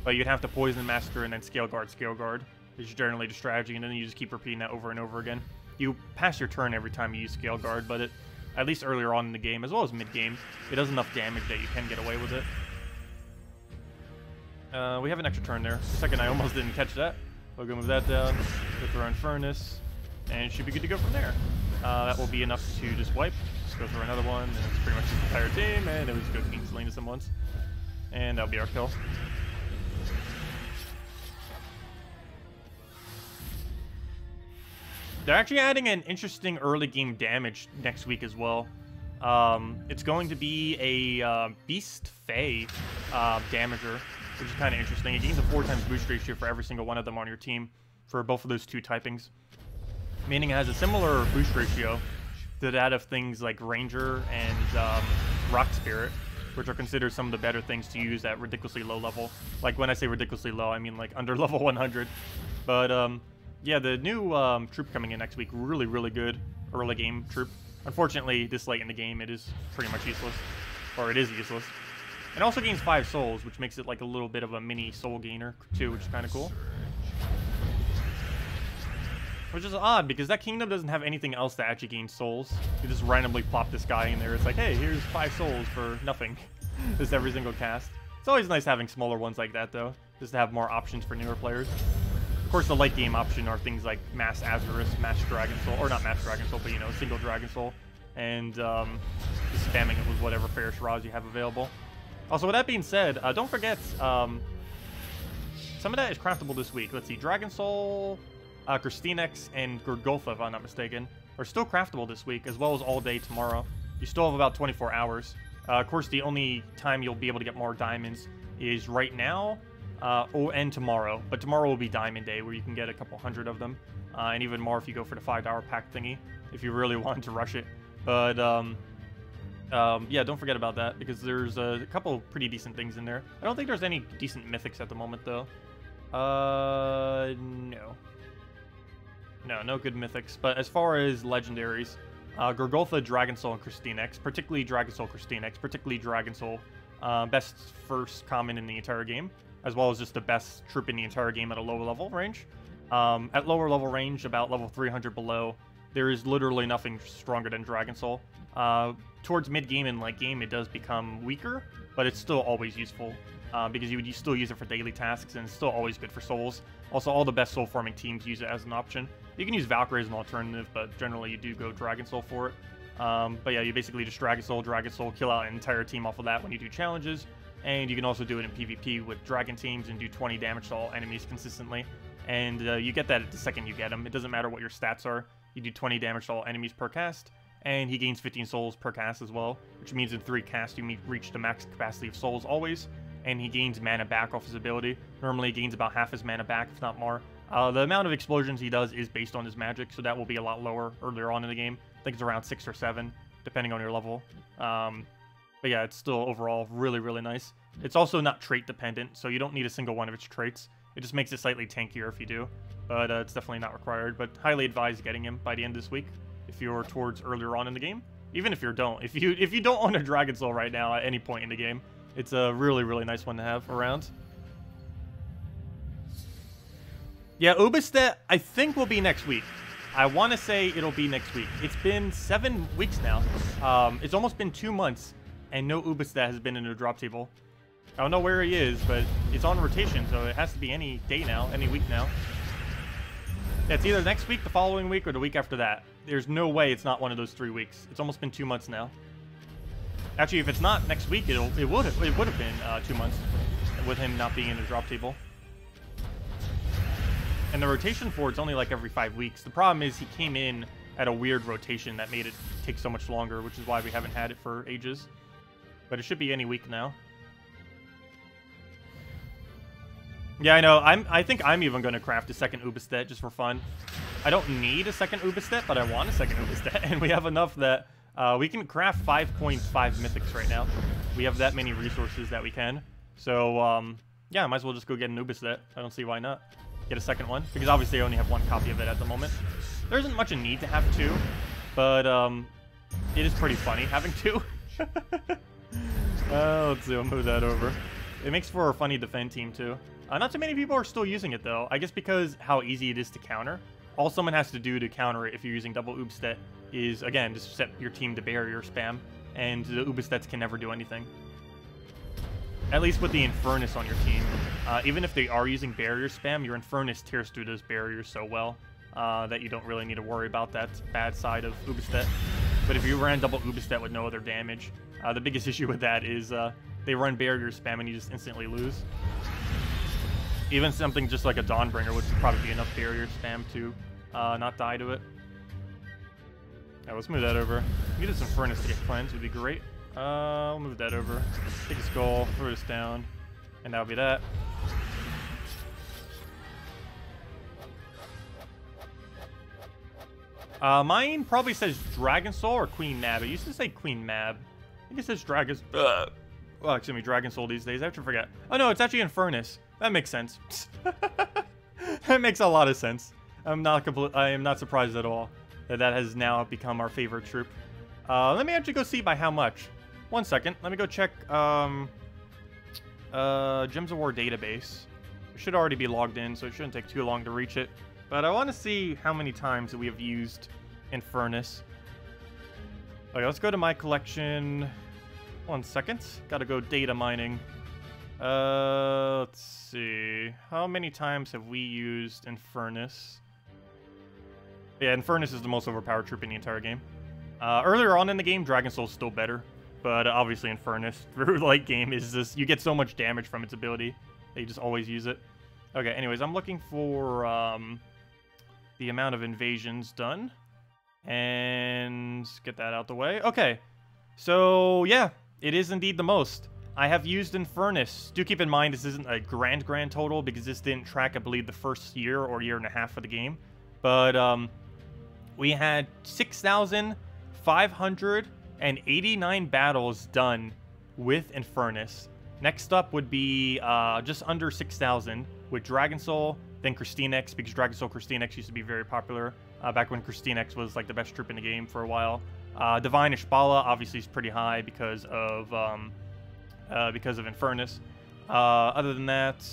But you'd have to Poison Master and then Scale Guard, Scale Guard. Is generally the strategy, and then you just keep repeating that over and over again. You pass your turn every time you use Scale Guard, but at least earlier on in the game, as well as mid-game, it does enough damage that you can get away with it. We have an extra turn there. For a second, I almost didn't catch that. We'll go move that down, go through our Furnace, and should be good to go from there. That will be enough to just wipe. Just go through another one, and it's pretty much the entire team, and then we just go King Salinas in once. And that'll be our kill. They're actually adding an interesting early game damage next week as well. It's going to be a Beast Fae damager, which is kind of interesting. It gains a 4x boost ratio for every single one of them on your team for both of those two typings. Meaning it has a similar boost ratio to that of things like Ranger and Rock Spirit, which are considered some of the better things to use at ridiculously low level. Like when I say ridiculously low, I mean like under level 100. But yeah, the new troop coming in next week, really, really good early game troop. Unfortunately, this late in the game, it is pretty much useless. Or it is useless. It also gains 5 souls, which makes it like a little bit of a mini soul gainer, too, which is kind of cool. Which is odd, because that kingdom doesn't have anything else that actually gains souls. You just randomly plop this guy in there. It's like, hey, here's 5 souls for nothing. Just every single cast. It's always nice having smaller ones like that, though. Just to have more options for newer players. Of course, the late game option are things like Mass Azurus, Mass Dragon Soul, or not Mass Dragon Soul, but, you know, single Dragon Soul. And just spamming it with whatever Fair Shiraz you have available. Also, with that being said, don't forget, some of that is craftable this week. Let's see, Dragon Soul, Christinex, and Gurgulfa, if I'm not mistaken, are still craftable this week, as well as all day tomorrow. You still have about 24 hours. Of course, the only time you'll be able to get more diamonds is right now, and tomorrow. But tomorrow will be Diamond Day, where you can get a couple hundred of them, and even more if you go for the $5 pack thingy, if you really want to rush it. But, yeah, don't forget about that, because there's a couple pretty decent things in there. I don't think there's any decent mythics at the moment, though. No. No good mythics. But as far as legendaries, Gurgulfa, Dragon Soul, and Christinex, particularly Dragon Soul, Christinex, particularly Dragon Soul, best first common in the entire game, as well as just the best troop in the entire game at a lower level range. At lower level range, about level 300 below, there is literally nothing stronger than Dragon Soul. Towards mid-game and late game, it does become weaker, but it's still always useful, because you still use it for daily tasks, and it's still always good for souls. Also, all the best soul farming teams use it as an option. You can use Valkyrie as an alternative, but generally you do go Dragon Soul for it. But yeah, you basically just Dragon Soul, kill out an entire team off of that when you do challenges, and you can also do it in PvP with Dragon teams and do 20 damage to all enemies consistently. And you get that the second you get them. It doesn't matter what your stats are. You do 20 damage to all enemies per cast, and he gains 15 souls per cast as well, which means in 3 casts you reach the max capacity of souls always, and he gains mana back off his ability. Normally he gains about half his mana back, if not more. The amount of explosions he does is based on his magic, so that will be a lot lower earlier on in the game. I think it's around 6 or 7, depending on your level. But yeah, it's still overall really, really nice. It's also not trait dependent, so you don't need a single one of its traits. It just makes it slightly tankier if you do, but it's definitely not required. But highly advise getting him by the end of this week if you're towards earlier on in the game. Even if you don't. If you don't own a Dragon Soul right now at any point in the game, it's a really, really nice one to have around. Yeah, Ubistet, I think, will be next week. I want to say it'll be next week. It's been 7 weeks now. It's almost been 2 months, and no Ubistet has been in the drop table. I don't know where he is, but it's on rotation, so it has to be any day now, any week now. Yeah, it's either next week, the following week, or the week after that. There's no way it's not one of those 3 weeks. It's almost been 2 months now. Actually, if it's not next week, it would have been 2 months with him not being in the drop table. And the rotation for it's only like every 5 weeks. The problem is he came in at a weird rotation that made it take so much longer, which is why we haven't had it for ages. But it should be any week now. Yeah, I know. I think I'm even going to craft a second Ubistet just for fun. I don't need a second Ubistet, but I want a second Ubistet, and we have enough that we can craft 5.5 Mythics right now. We have that many resources that we can. So, yeah, I might as well just go get an Ubistet. I don't see why not. Get a second one, because obviously I only have one copy of it at the moment. There isn't much a need to have two, but it is pretty funny having two. Let's see, I'll move that over. It makes for a funny defend team, too. Not too many people are still using it, though. I guess because how easy it is to counter. All someone has to do to counter it if you're using double Ubistet is, again, just set your team to barrier spam, and the Ubistets can never do anything. At least with the Infernus on your team. Even if they are using barrier spam, your Infernus tears through those barriers so well that you don't really need to worry about that bad side of Ubistet. But if you ran double Ubistet with no other damage, the biggest issue with that is they run barrier spam and you just instantly lose. Even something just like a Dawnbringer would probably be enough barrier spam to not die to it. Yeah, let's move that over. Get this Infernus to get cleansed would be great. We'll move that over. Take a skull, throw this down, and that'll be that. Mine probably says Dragon Soul or Queen Mab. It used to say Queen Mab. I think it says Dragon... well, excuse me, Dragon Soul these days. I have to forget. Oh, no, it's actually Infernus. That makes sense. That makes a lot of sense. I am not surprised at all that that has now become our favorite troop. Let me actually go see by how much. 1 second. Let me go check Gems of War database. It should already be logged in, so it shouldn't take too long to reach it. But I want to see how many times that we have used Infernus. Okay, let's go to my collection. 1 second. Gotta go data mining. Let's see. How many times have we used Infernus? Yeah, Infernus is the most overpowered troop in the entire game. Earlier on in the game, Dragon Soul's still better. But obviously Infernus, through late game, is just... You get so much damage from its ability that you just always use it. Okay, anyways, I'm looking for the amount of invasions done. And get that out the way. Okay, so yeah, it is indeed the most. I have used Infernus. Do keep in mind this isn't a grand total because this didn't track, I believe, the first year or year and a half of the game. But we had 6,589 battles done with Infernus. Next up would be just under 6,000 with Dragon Soul, then Christinex, because Dragon Soul Christinex used to be very popular back when Christinex was like the best troop in the game for a while. Divine Ishbala obviously is pretty high because of Infernus. Other than that,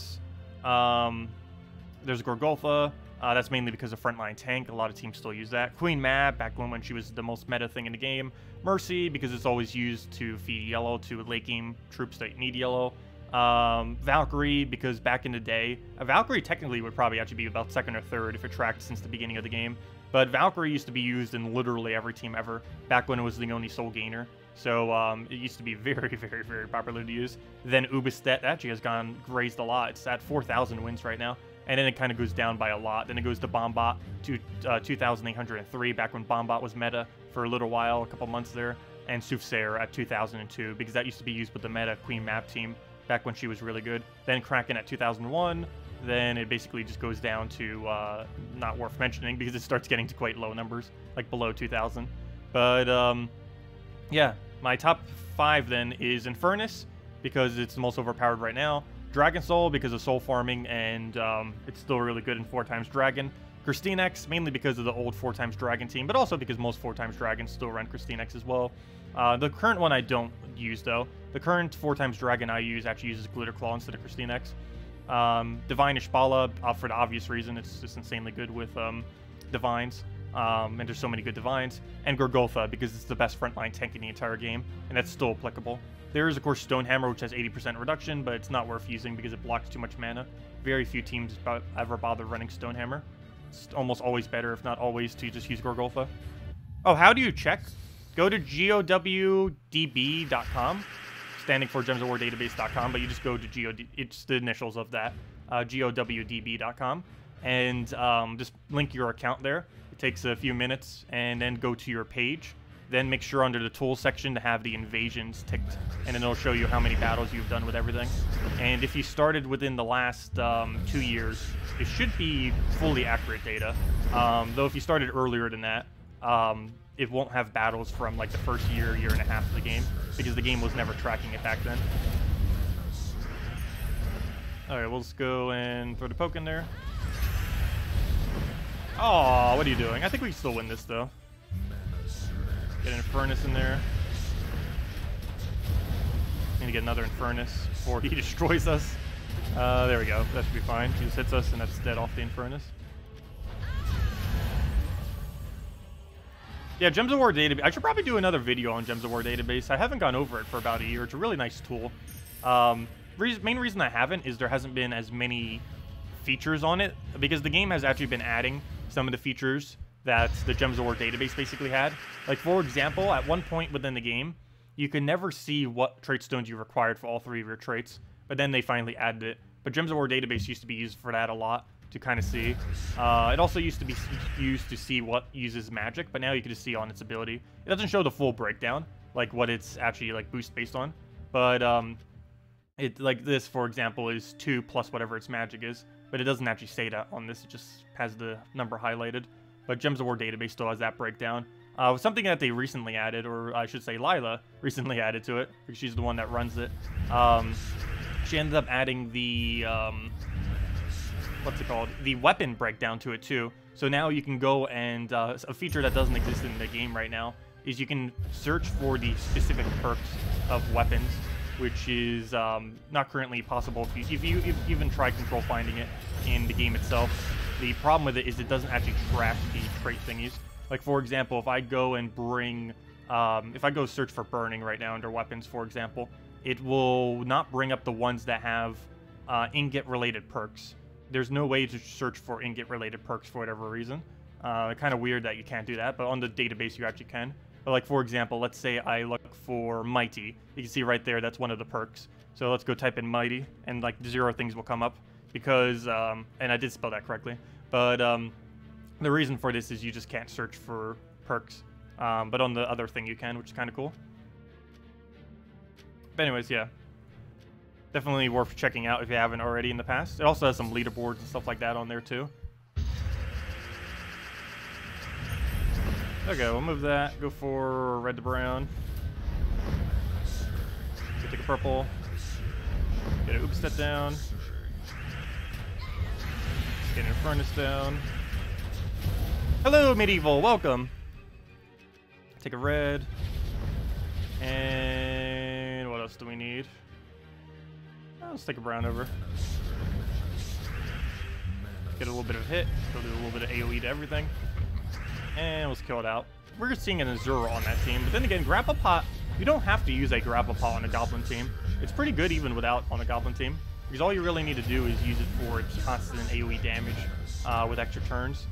there's Gorgolfa. That's mainly because of frontline tank. A lot of teams still use that. Queen Mab, back when she was the most meta thing in the game. Mercy, because it's always used to feed yellow to late game troops that need yellow. Valkyrie, because back in the day, Valkyrie technically would probably actually be about second or third if it tracked since the beginning of the game. But Valkyrie used to be used in literally every team ever, back when it was the only soul gainer. So it used to be very, very, very popular to use. Then Ubistet actually has grazed a lot. It's at 4,000 wins right now. And then it kind of goes down by a lot. Then it goes to Bombot to 2,803, back when Bombot was meta for a little while, a couple months there. And Soothsayer at 2002, because that used to be used with the meta Queen Map team back when she was really good. Then Kraken at 2001. Then it basically just goes down to not worth mentioning because it starts getting to quite low numbers, like below 2,000. But yeah, my top 5 then is Infernus, because it's the most overpowered right now. Dragon Soul, because of soul farming, and it's still really good in 4x Dragon. Christinex, mainly because of the old 4x Dragon team, but also because most 4x Dragons still run Christinex as well. The current one I don't use, though. The current 4x Dragon I use actually uses Glitter Claw instead of Christinex. Divine Ishbala, for the obvious reason, it's just insanely good with Divines. And there's so many good Divines. And Gorgolfa, because it's the best frontline tank in the entire game, and that's still applicable. There is, of course, Stonehammer, which has 80% reduction, but it's not worth using because it blocks too much mana. Very few teams ever bother running Stonehammer. It's almost always better, if not always, to just use Gorgolfa. Oh, how do you check? Go to GOWDB.com, standing for Gems of War Database.com, but you just go to it's the initials of that, GOWDB.com, and just link your account there. takes a few minutes, and then go to your page. Then make sure under the tools section to have the invasions ticked, and then it'll show you how many battles you've done with everything. And if you started within the last 2 years, it should be fully accurate data. Though if you started earlier than that, it won't have battles from like the first year, year and a half of the game, because the game was never tracking it back then. Alright, we'll just go and throw the poke in there. Oh, what are you doing? I think we can still win this though. Get an Infernus in there. Need to get another Infernus before he destroys us. There we go. That should be fine. He just hits us and that's dead off the Infernus. Yeah, Gems of War Database. I should probably do another video on Gems of War Database. I haven't gone over it for about a year. It's a really nice tool. Main reason I haven't is there hasn't been as many features on it, because the game has actually been adding some of the features that the Gems of War database basically had. Like, for example, at one point within the game, you could never see what trait stones you required for all 3 of your traits, but then they finally added it. But Gems of War database used to be used for that a lot, to kind of see. It also used to be used to see what uses magic, but now you can just see on its ability. It doesn't show the full breakdown, like what it's actually like boost based on, but it, like this, for example, is 2 plus whatever its magic is, but it doesn't actually say that on this. It just has the number highlighted. But Gems of War database still has that breakdown. Something that they recently added, or I should say Lila recently added to it, because she's the one that runs it. She ended up adding the, what's it called? The weapon breakdown to it too. So now you can go and, a feature that doesn't exist in the game right now, is you can search for the specific perks of weapons, which is not currently possible if you even try control finding it in the game itself. The problem with it is it doesn't actually track the trait thingies. Like, for example, if I go and bring, if I go search for burning right now under weapons, for example, it will not bring up the ones that have ingot-related perks. There's no way to search for ingot-related perks for whatever reason. Kind of weird that you can't do that, but on the database you actually can. But like, for example, let's say I look for Mighty. You can see right there, that's one of the perks. So let's go type in Mighty, and like 0 things will come up. Because, and I did spell that correctly, but the reason for this is you just can't search for perks. But on the other thing you can, which is kind of cool. But anyways, yeah. Definitely worth checking out if you haven't already in the past. It also has some leaderboards and stuff like that on there too. Okay, we'll move that. Go for red to brown. Take a purple. Get an Oopstet down. Get an Infernus down. Hello, Medieval. Welcome. Take a red. And what else do we need? Let's take a brown over. Get a little bit of hit. Go do a little bit of AoE to everything. And let's kill it out. We're just seeing an Azura on that team. But then again, Grapple Pot, you don't have to use a Grapple Pot on a Goblin team. It's pretty good even without on a Goblin team. Because all you really need to do is use it for its constant AoE damage with extra turns.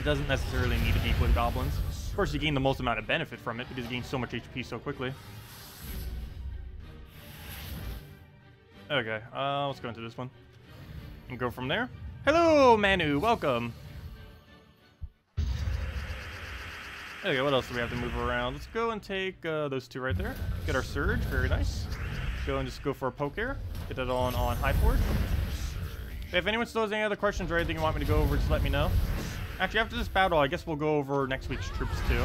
It doesn't necessarily need to be with Goblins. Of course, you gain the most amount of benefit from it because you gain so much HP so quickly. Okay, let's go into this one. And go from there. Hello, Manu! Welcome! Okay, what else do we have to move around? Let's go and take those 2 right there. Get our Surge, very nice. Go and just go for a poke here. Get that on High Forge. If anyone still has any other questions or anything you want me to go over, just let me know. Actually, after this battle, I guess we'll go over next week's troops too.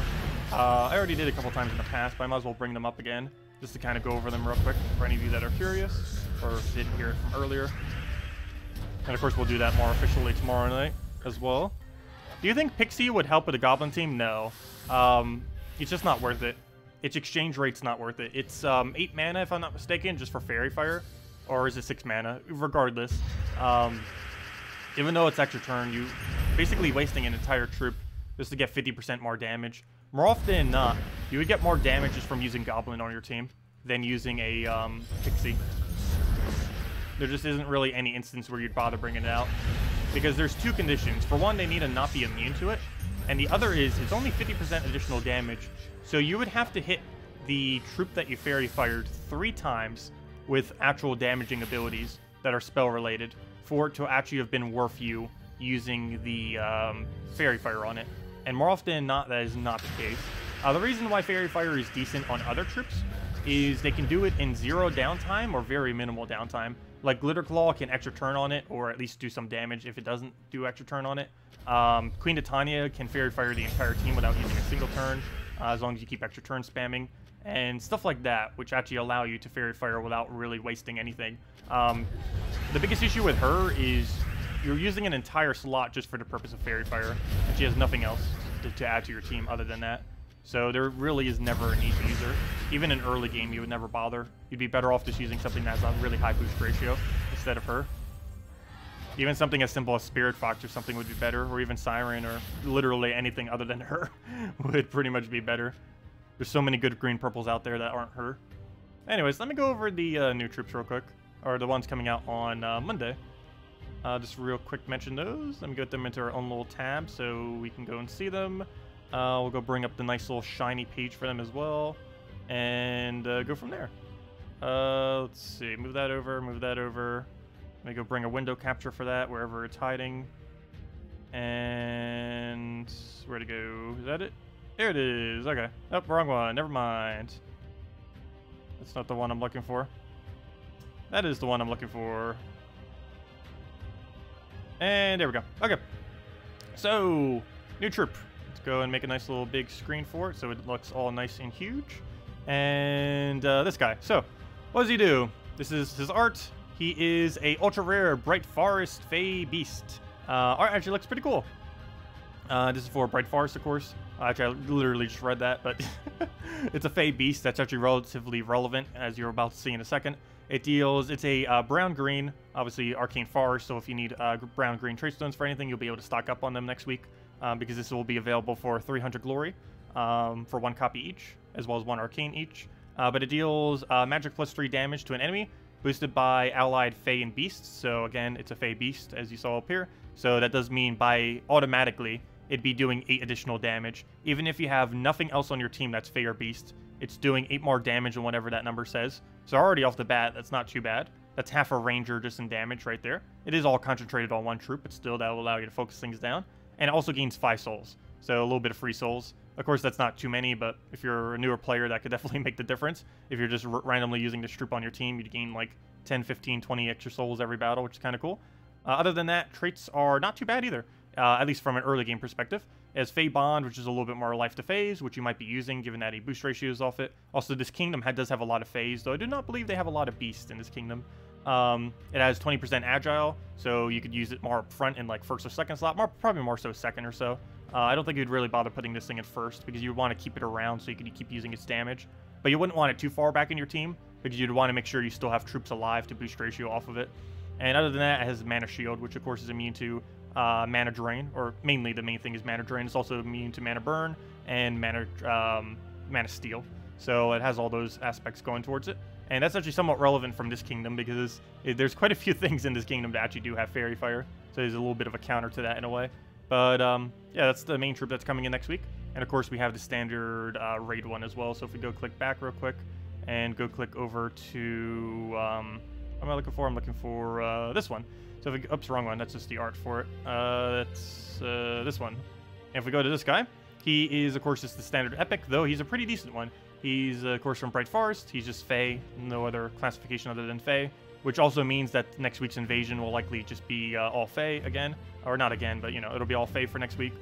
I already did a couple times in the past, but I might as well bring them up again, just to kind of go over them real quick for any of you that are curious, or didn't hear it from earlier. And of course, we'll do that more officially tomorrow night as well. Do you think Pixie would help with a Goblin team? No. It's just not worth it. Its exchange rate's not worth it. It's 8 mana, if I'm not mistaken, just for Fairy Fire. Or is it 6 mana? Regardless. Even though it's extra turn, you basically wasting an entire troop just to get 50% more damage. More often than not, you would get more damage just from using Goblin on your team than using a Pixie. There just isn't really any instance where you'd bother bringing it out. Because there's 2 conditions. For one, they need to not be immune to it. And the other is, it's only 50% additional damage. So you would have to hit the troop that you Fairy Fired 3 times with actual damaging abilities that are spell related for it to actually have been worth you using the Fairy Fire on it. And more often than not, that is not the case. The reason why Fairy Fire is decent on other troops is they can do it in 0 downtime or very minimal downtime. Like Glitter Claw can extra turn on it, or at least do some damage if it doesn't do extra turn on it. Queen Titania can Fairy Fire the entire team without using a single turn, as long as you keep extra turn spamming. And stuff like that, which actually allow you to Fairy Fire without really wasting anything. The biggest issue with her is you're using an entire slot just for the purpose of Fairy Fire, and she has nothing else to add to your team other than that. So there really is never a need to use her. Even in early game, you would never bother. You'd be better off just using something that's a really high boost ratio instead of her. Even something as simple as Spirit Fox or something would be better, or even Siren, or literally anything other than her would pretty much be better. There's so many good green purples out there that aren't her. Anyways, let me go over the new troops real quick, or the ones coming out on Monday. Just real quick mention those. Let me get them into our own little tab so we can go and see them. We'll go bring up the nice little shiny page for them as well, and go from there. Let's see, move that over, move that over. Let me go bring a window capture for that, wherever it's hiding. And where to go? Is that it? There it is. Okay. Oh, wrong one. Never mind. That's not the one I'm looking for. That is the one I'm looking for. And there we go. Okay. So, new troop. Let's go and make a nice little big screen for it so it looks all nice and huge. And this guy. So, what does he do? This is his art. He is a ultra rare Bright Forest Fey Beast. Art actually looks pretty cool. This is for Bright Forest, of course. Actually, I literally just read that, but it's a Fey Beast that's actually relatively relevant, as you're about to see in a second. It's a brown-green, obviously Arcane Forest, so if you need brown-green Trace Stones for anything, you'll be able to stock up on them next week, because this will be available for 300 Glory, for 1 copy each, as well as 1 Arcane each. But it deals magic +3 damage to an enemy, boosted by allied Fey and Beasts. So again, it's a Fey Beast, as you saw up here. So that does mean by automatically, it'd be doing 8 additional damage. Even if you have nothing else on your team that's Fey or Beast, it's doing 8 more damage than whatever that number says. So already off the bat, that's not too bad. That's half a Ranger just in damage right there. It is all concentrated on 1 troop, but still that will allow you to focus things down. And it also gains 5 souls. So a little bit of free souls. Of course, that's not too many, but if you're a newer player, that could definitely make the difference. If you're just randomly using this troop on your team, you'd gain like 10, 15, 20 extra souls every battle, which is kind of cool. Other than that, traits are not too bad either, at least from an early game perspective. It has Fey Bond, which is a little bit more life to phase, which you might be using given that a boost ratio is off it. Also, this kingdom does have a lot of phase, though I do not believe they have a lot of beasts in this kingdom. It has 20% agile, so you could use it more up front in like first or second slot, probably more so second or so. I don't think you'd really bother putting this thing in first because you'd want to keep it around so you could keep using its damage. But you wouldn't want it too far back in your team because you'd want to make sure you still have troops alive to boost ratio off of it. And other than that, it has Mana Shield, which of course is immune to Mana Drain, or mainly the main thing is Mana Drain. It's also immune to Mana Burn and Mana Steal. So it has all those aspects going towards it. And that's actually somewhat relevant from this kingdom because there's quite a few things in this kingdom that actually do have Fairy Fire. So there's a little bit of a counter to that in a way. But yeah, that's the main troop that's coming in next week. And of course, we have the standard raid one as well. So if we go click back real quick and go click over to, what am I looking for? I'm looking for this one. So if we, oops, wrong one. That's just the art for it. That's this one. And if we go to this guy, he is, of course, just the standard epic, though he's a pretty decent one. He's, of course, from Bright Forest. He's just Fey, no other classification other than Fey, which also means that next week's invasion will likely just be all Fey again. Or not again, but, you know, it'll be all Fey for next week.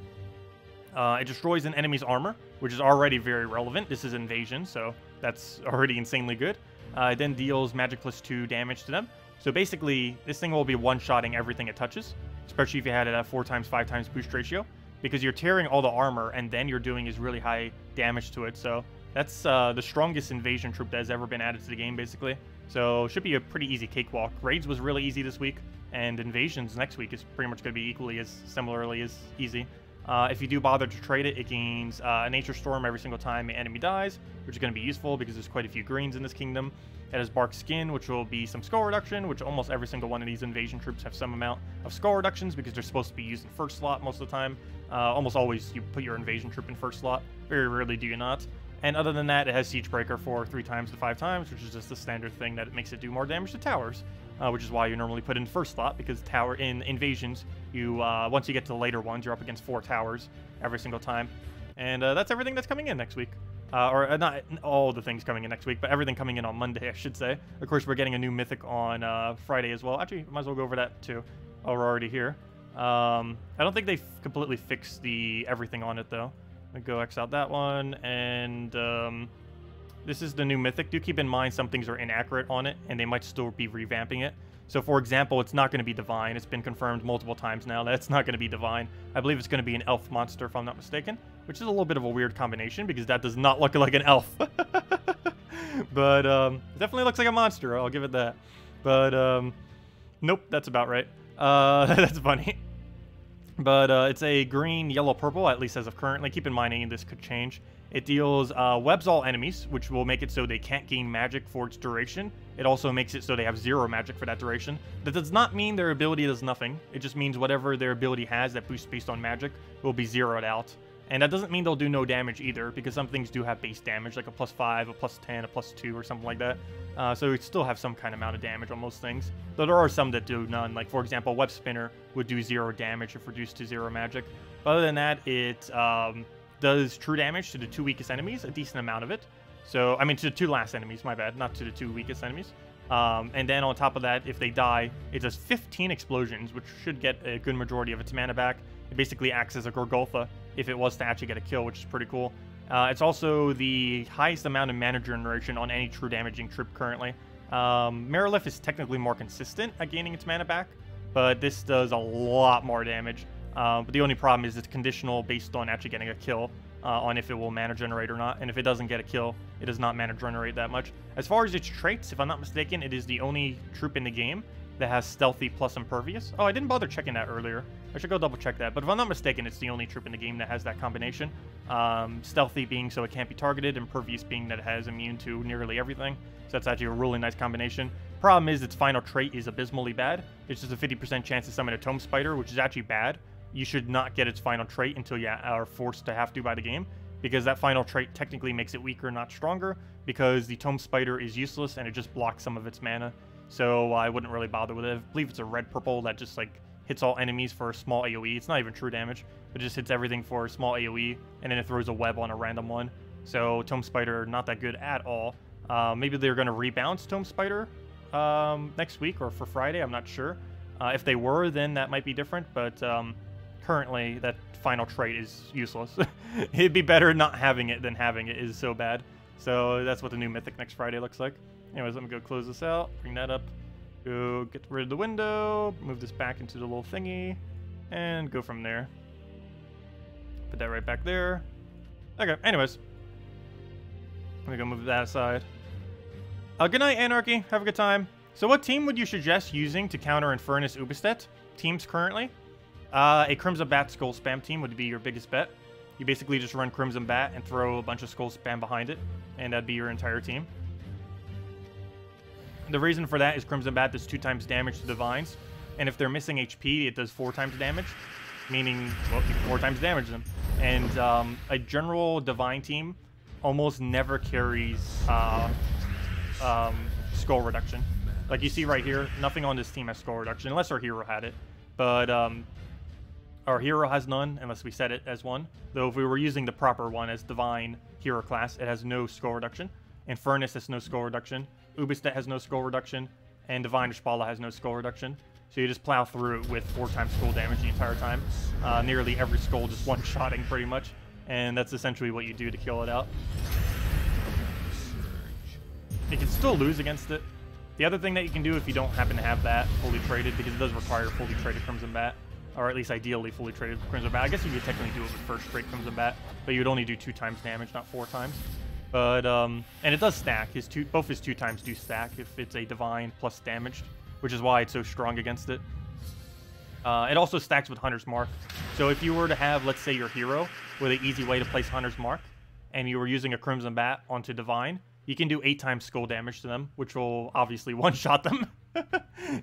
It destroys an enemy's armor, which is already very relevant. This is invasion, so that's already insanely good. It then deals magic +2 damage to them. So basically, this thing will be one-shotting everything it touches, especially if you had it at 4 times, 5 times boost ratio, because you're tearing all the armor, and then you're doing is really high damage to it. So that's the strongest invasion troop that has ever been added to the game, basically. So should be a pretty easy cakewalk. Raids was really easy this week, and invasions next week is pretty much going to be equally as similarly as easy. If you do bother to trade it, it gains a Nature Storm every single time the enemy dies, which is going to be useful because there's quite a few greens in this kingdom. It has Bark Skin, which will be some skull reduction, which almost every single one of these invasion troops have some amount of skull reductions because they're supposed to be used in first slot most of the time. Almost always you put your invasion troop in first slot. Very rarely do you not. And other than that, it has Siege Breaker for 3 times to 5 times, which is just the standard thing that it makes it do more damage to towers. which is why you normally put in first slot, because tower in invasions, you once you get to the later ones, you're up against 4 towers every single time. And that's everything that's coming in next week. Or not all the things coming in next week, but everything coming in on Monday, I should say. Of course, we're getting a new Mythic on Friday as well. Actually, might as well go over that too. Oh, we're already here. I don't think they've completely fixed the everything on it, though. I'll go X out that one, and this is the new Mythic. Do keep in mind some things are inaccurate on it, and they might still be revamping it. So, for example, it's not going to be Divine. It's been confirmed multiple times now that it's not going to be Divine. I believe it's going to be an Elf monster, if I'm not mistaken, which is a little bit of a weird combination because that does not look like an Elf. But it definitely looks like a monster, I'll give it that. But nope, that's about right. That's funny. But it's a green, yellow, purple, at least as of currently. Keep in mind, this could change. It deals webs all enemies, which will make it so they can't gain magic for its duration. It also makes it so they have 0 magic for that duration. That does not mean their ability does nothing. It just means whatever their ability has that boosts based on magic will be zeroed out. And that doesn't mean they'll do no damage either, because some things do have base damage, like a +5, a +10, a +2, or something like that. So you still have some kind of amount of damage on most things. Though there are some that do none. Like, for example, Web Spinner would do 0 damage if reduced to 0 magic. But other than that, it does true damage to the 2 weakest enemies, a decent amount of it. So, I mean, to the 2 last enemies, my bad, not to the 2 weakest enemies. And then on top of that, if they die, it does 15 explosions, which should get a good majority of its mana back. It basically acts as a Gorgolfa if it was to actually get a kill, which is pretty cool. It's also the highest amount of mana generation on any true damaging troop currently. Marilith is technically more consistent at gaining its mana back, but this does a lot more damage. But the only problem is it's conditional based on actually getting a kill on if it will mana generate or not. And if it doesn't get a kill, it does not mana generate that much. As far as its traits, if I'm not mistaken, it is the only troop in the game that has stealthy plus impervious. Oh, I didn't bother checking that earlier. I should go double check that. But if I'm not mistaken, it's the only troop in the game that has that combination. Stealthy being so it can't be targeted, impervious being that it has immune to nearly everything. So that's actually a really nice combination. Problem is its final trait is abysmally bad. It's just a 50% chance to summon a Tome Spider, which is actually bad. You should not get its final trait until you are forced to have to by the game, because that final trait technically makes it weaker, not stronger, because the Tome Spider is useless and it just blocks some of its mana. So I wouldn't really bother with it. I believe it's a red-purple that just like hits all enemies for a small AoE. It's not even true damage. It just hits everything for a small AoE, and then it throws a web on a random one. So Tome Spider, not that good at all. Maybe they're going to rebounce Tome Spider next week or for Friday. I'm not sure. If they were, then that might be different, but currently that final trait is useless. It'd be better not having it than having it. Is so bad. So that's what the new Mythic next Friday looks like. Anyways, let me go close this out, bring that up, go get rid of the window, move this back into the little thingy, and go from there. Put that right back there. Okay, anyways. Let me go move that aside. Good night, Anarchy. Have a good time. So what team would you suggest using to counter Infernus Ubistet? Teams currently? A Crimson Bat Skull Spam team would be your biggest bet. You basically just run Crimson Bat and throw a bunch of Skull Spam behind it, and that'd be your entire team. The reason for that is Crimson Bat does 2 times damage to Divines, and if they're missing HP, it does 4 times damage, meaning, well, you 4 times damage them. And a general Divine team almost never carries skull reduction. Like you see right here, nothing on this team has skull reduction, unless our hero had it. But our hero has none, unless we set it as one. Though if we were using the proper one as Divine hero class, it has no skull reduction. Infernus has no skull reduction. Ubistet has no skull reduction. And Divine Ishpala has no skull reduction. So you just plow through it with 4 times skull damage the entire time. Nearly every skull just one-shotting pretty much. And that's essentially what you do to kill it out. You can still lose against it. The other thing that you can do if you don't happen to have that fully traded, because it does require fully traded Crimson Bat, or at least ideally fully traded Crimson Bat. I guess you could technically do it with first trade Crimson Bat, but you would only do 2 times damage, not 4 times. But, and it does stack. Both his 2 times do stack if it's a Divine plus damaged, which is why it's so strong against it. It also stacks with Hunter's Mark. So if you were to have, let's say, your hero with an easy way to place Hunter's Mark, and you were using a Crimson Bat onto Divine, you can do 8 times skull damage to them, which will obviously one-shot them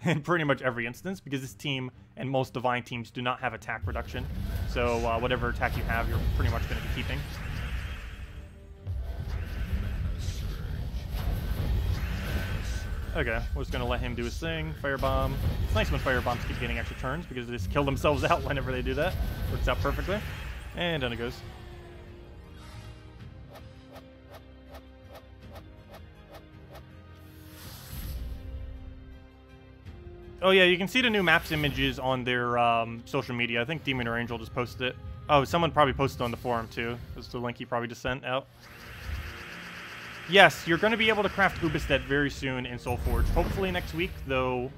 in pretty much every instance, because this team and most Divine teams do not have attack reduction. So whatever attack you have, you're pretty much going to be keeping. Okay, we're just gonna let him do his thing. Firebomb. It's nice when firebombs keep getting extra turns because they just kill themselves out whenever they do that. Works out perfectly. And down it goes. Oh yeah, you can see the new maps images on their social media. I think Demon or Angel just posted it. Oh, someone probably posted on the forum too. That's the link he probably just sent out. Yes, you're going to be able to craft Ubistet very soon in Soulforge. Hopefully next week, though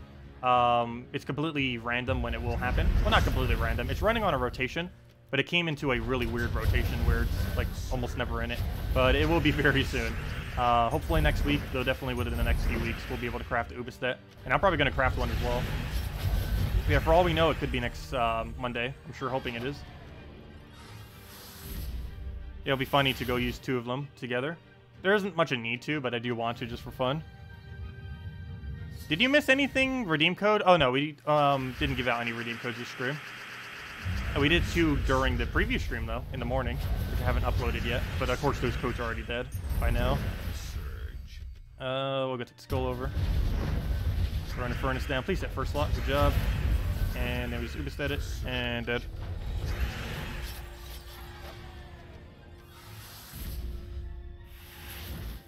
it's completely random when it will happen. Well, not completely random. It's running on a rotation, but it came into a really weird rotation where it's like almost never in it. But it will be very soon. Hopefully next week, though definitely within the next few weeks, we'll be able to craft Ubistet. And I'm probably going to craft one as well. Yeah, for all we know, it could be next Monday. I'm sure hoping it is. It'll be funny to go use two of them together. There isn't much a need to, but I do want to just for fun. Did you miss anything? Redeem code? Oh no, we didn't give out any redeem codes this stream. We did two during the previous stream though, in the morning, which I haven't uploaded yet. But of course those codes are already dead by now. We'll get the skull over. Run the furnace down. Please hit first slot. Good job. And then we just Ubistet it and dead.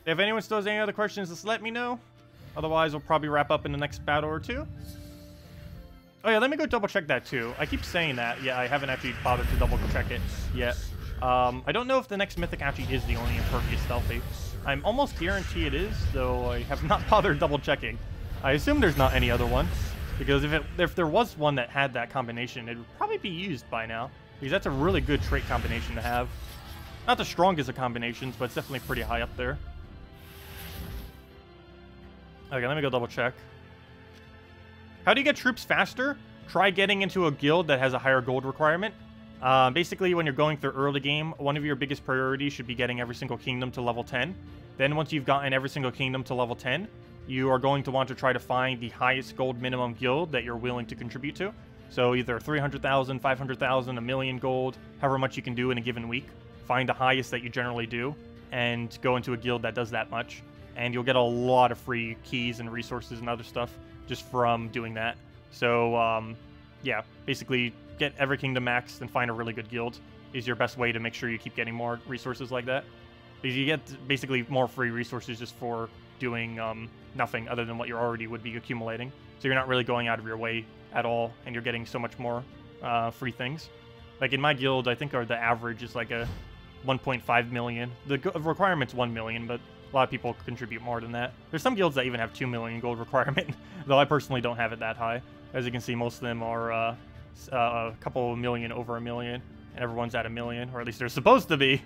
If anyone still has any other questions, just let me know. Otherwise, we'll probably wrap up in the next battle or two. Oh yeah, let me go double check that too. I keep saying that. Yeah, I haven't actually bothered to double check it yet. I don't know if the next Mythic actually is the only impervious stealthy. I'm almost guaranteed it is, though I have not bothered double checking. I assume there's not any other one, because if there was one that had that combination, it would probably be used by now, because that's a really good trait combination to have. Not the strongest of combinations, but it's definitely pretty high up there. Okay, let me go double check. How do you get troops faster? Try getting into a guild that has a higher gold requirement. Basically, when you're going through early game, one of your biggest priorities should be getting every single kingdom to level 10. Then once you've gotten every single kingdom to level 10, you are going to want to try to find the highest gold minimum guild that you're willing to contribute to. So either 300,000, 500,000, a million gold, however much you can do in a given week. Find the highest that you generally do, and go into a guild that does that much. And you'll get a lot of free keys and resources and other stuff just from doing that. So, yeah, basically get every kingdom maxed and find a really good guild is your best way to make sure you keep getting more resources like that. Because you get basically more free resources just for doing nothing other than what you already would be accumulating. So you're not really going out of your way at all, and you're getting so much more free things. Like in my guild, I think the average is like a 1.5 million. The requirement's 1 million, but a lot of people contribute more than that. There's some guilds that even have 2 million gold requirement, though I personally don't have it that high. As you can see, most of them are a couple million over a million, and everyone's at a million, or at least they're supposed to be.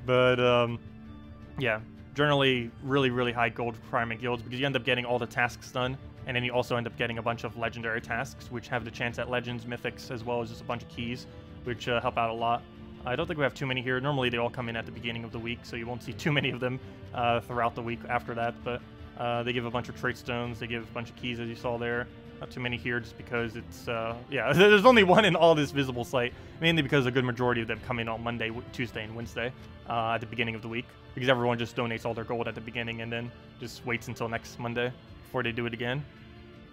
But, yeah, generally really, really high gold requirement guilds, because you end up getting all the tasks done, and then you also end up getting a bunch of legendary tasks, which have the chance at legends, mythics, as well as just a bunch of keys, which help out a lot. I don't think we have too many here. Normally they all come in at the beginning of the week, so you won't see too many of them throughout the week after that. But they give a bunch of trait stones, they give a bunch of keys, as you saw there. Not too many here just because it's, yeah, there's only one in all this visible site. Mainly because a good majority of them come in on Monday, Tuesday, and Wednesday at the beginning of the week. Because everyone just donates all their gold at the beginning and then just waits until next Monday before they do it again.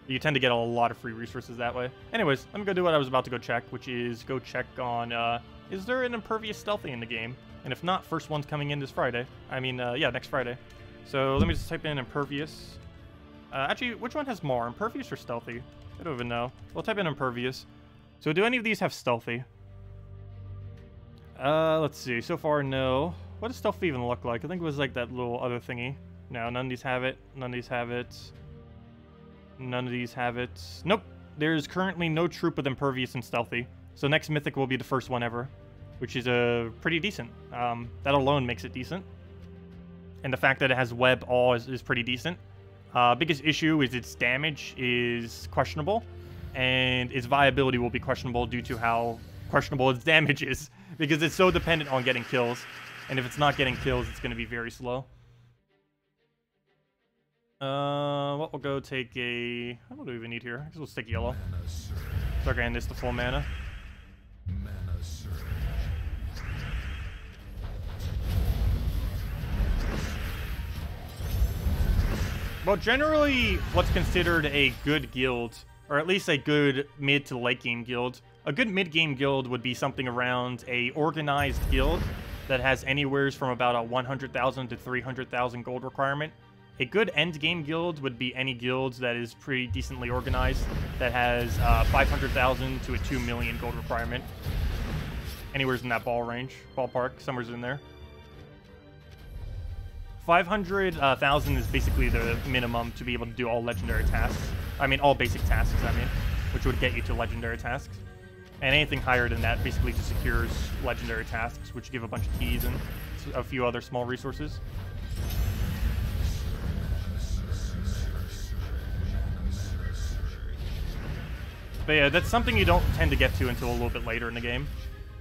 You tend to get a lot of free resources that way. Anyways, let me go do what I was about to go check, which is go check on, is there an impervious stealthy in the game? And if not, first one's coming in this Friday. I mean, yeah, next Friday. So let me just type in impervious. Actually, which one has more, impervious or stealthy? I don't even know. We'll type in impervious. So do any of these have stealthy? Let's see. So far, no. What does stealthy even look like? I think it was like that little other thingy. No, none of these have it. None of these have it. None of these have it. Nope. There's currently no troop with impervious and stealthy. So next Mythic will be the first one ever, which is pretty decent. That alone makes it decent. And the fact that it has web all is pretty decent. Biggest issue is its damage is questionable, and its viability will be questionable due to how questionable its damage is, because it's so dependent on getting kills. And if it's not getting kills, it's going to be very slow. What we'll go take a... What do we even need here? I guess we'll stick yellow. Start getting this to full mana. Well, generally, what's considered a good guild, or at least a good mid to late game guild, a good mid game guild would be something around a organized guild that has anywhere from about a 100,000 to 300,000 gold requirement. A good end game guild would be any guild that is pretty decently organized, that has 500,000 to a 2 million gold requirement. Anywhere's in that ballpark, somewhere's in there. 500,000 is basically the minimum to be able to do all legendary tasks. I mean, all basic tasks, which would get you to legendary tasks. And anything higher than that basically just secures legendary tasks, which give a bunch of keys and a few other small resources. But yeah, that's something you don't tend to get to until a little bit later in the game.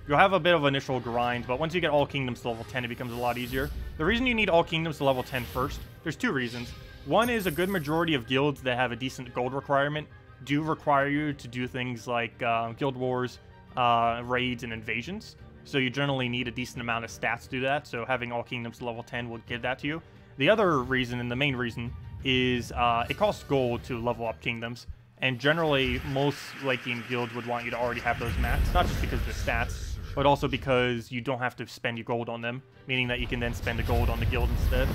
You'll have a bit of initial grind, but once you get all kingdoms to level 10, it becomes a lot easier. The reason you need all kingdoms to level 10 first, there's two reasons. One is a good majority of guilds that have a decent gold requirement do require you to do things like guild wars, raids, and invasions. So you generally need a decent amount of stats to do that, so having all kingdoms to level 10 will give that to you. The other reason, and the main reason, is it costs gold to level up kingdoms. And generally, most late game guilds would want you to already have those maxed, not just because of the stats, but also because you don't have to spend your gold on them, meaning that you can then spend the gold on the guild instead.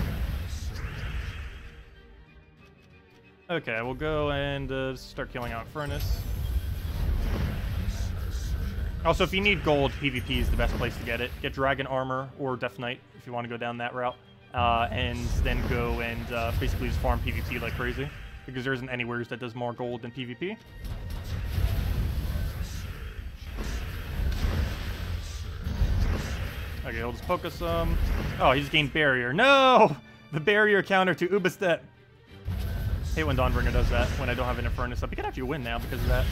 Okay, we'll go and start killing out Furnace. Also, if you need gold, PvP is the best place to get it. Get Dragon Armor or Death Knight if you want to go down that route. And then go and basically just farm PvP like crazy, because there isn't anywhere that does more gold than PvP. Okay, he'll just poke us some. Oh, he just gained Barrier. No! The Barrier counter to Ubistet. Hate when Dawnbringer does that, when I don't have an Infernus up. You can actually win now because of that.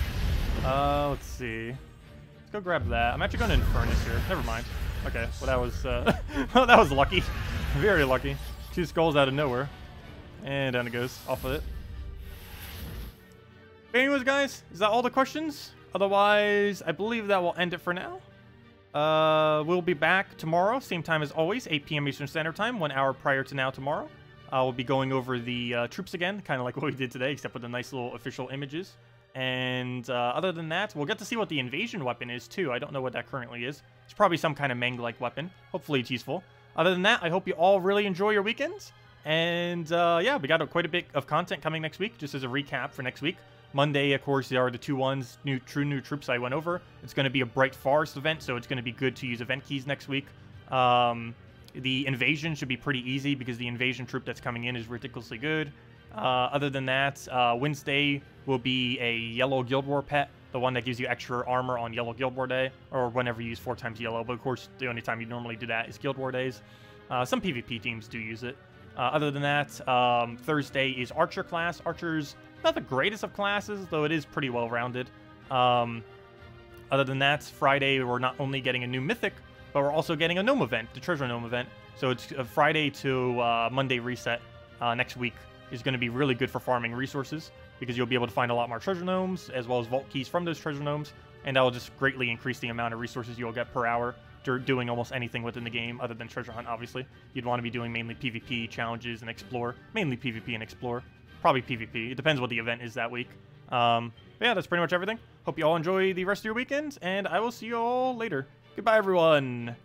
Let's see. Let's go grab that. I'm actually going to Infernus here. Never mind. Okay, well that was, well, that was lucky. Very lucky. 2 skulls out of nowhere. And down it goes, off of it. But anyways, guys, is that all the questions? Otherwise, I believe that will end it for now. We'll be back tomorrow, same time as always, 8 p.m. Eastern Standard Time, 1 hour prior to now tomorrow. We'll be going over the troops again, kind of like what we did today, except with the nice little official images. And other than that, we'll get to see what the invasion weapon is, too. I don't know what that currently is. It's probably some kind of Mang-like weapon. Hopefully it's useful. Other than that, I hope you all really enjoy your weekends. And yeah, we got quite a bit of content coming next week, just as a recap for next week. Monday, of course, there are the 2-1s, new troops I went over. It's going to be a Bright Forest event, so it's going to be good to use event keys next week. The invasion should be pretty easy because the invasion troop that's coming in is ridiculously good. Other than that, Wednesday will be a yellow Guild War pet, the one that gives you extra armor on yellow Guild War day, or whenever you use 4 times yellow, but of course the only time you normally do that is Guild War days. Some PvP teams do use it. Other than that, Thursday is Archer class. Archer's not the greatest of classes, though it is pretty well-rounded. Other than that, Friday we're not only getting a new Mythic, but we're also getting a Gnome event, the Treasure Gnome event. So it's a Friday to Monday reset next week is going to be really good for farming resources, because you'll be able to find a lot more Treasure Gnomes, as well as Vault Keys from those Treasure Gnomes, and that will just greatly increase the amount of resources you'll get per hour doing almost anything within the game, other than Treasure Hunt, obviously. You'd want to be doing mainly PvP, challenges, and Explore. Mainly PvP and Explore. Probably PvP. It depends what the event is that week. But yeah, that's pretty much everything. Hope you all enjoy the rest of your weekend, and I will see you all later. Goodbye, everyone!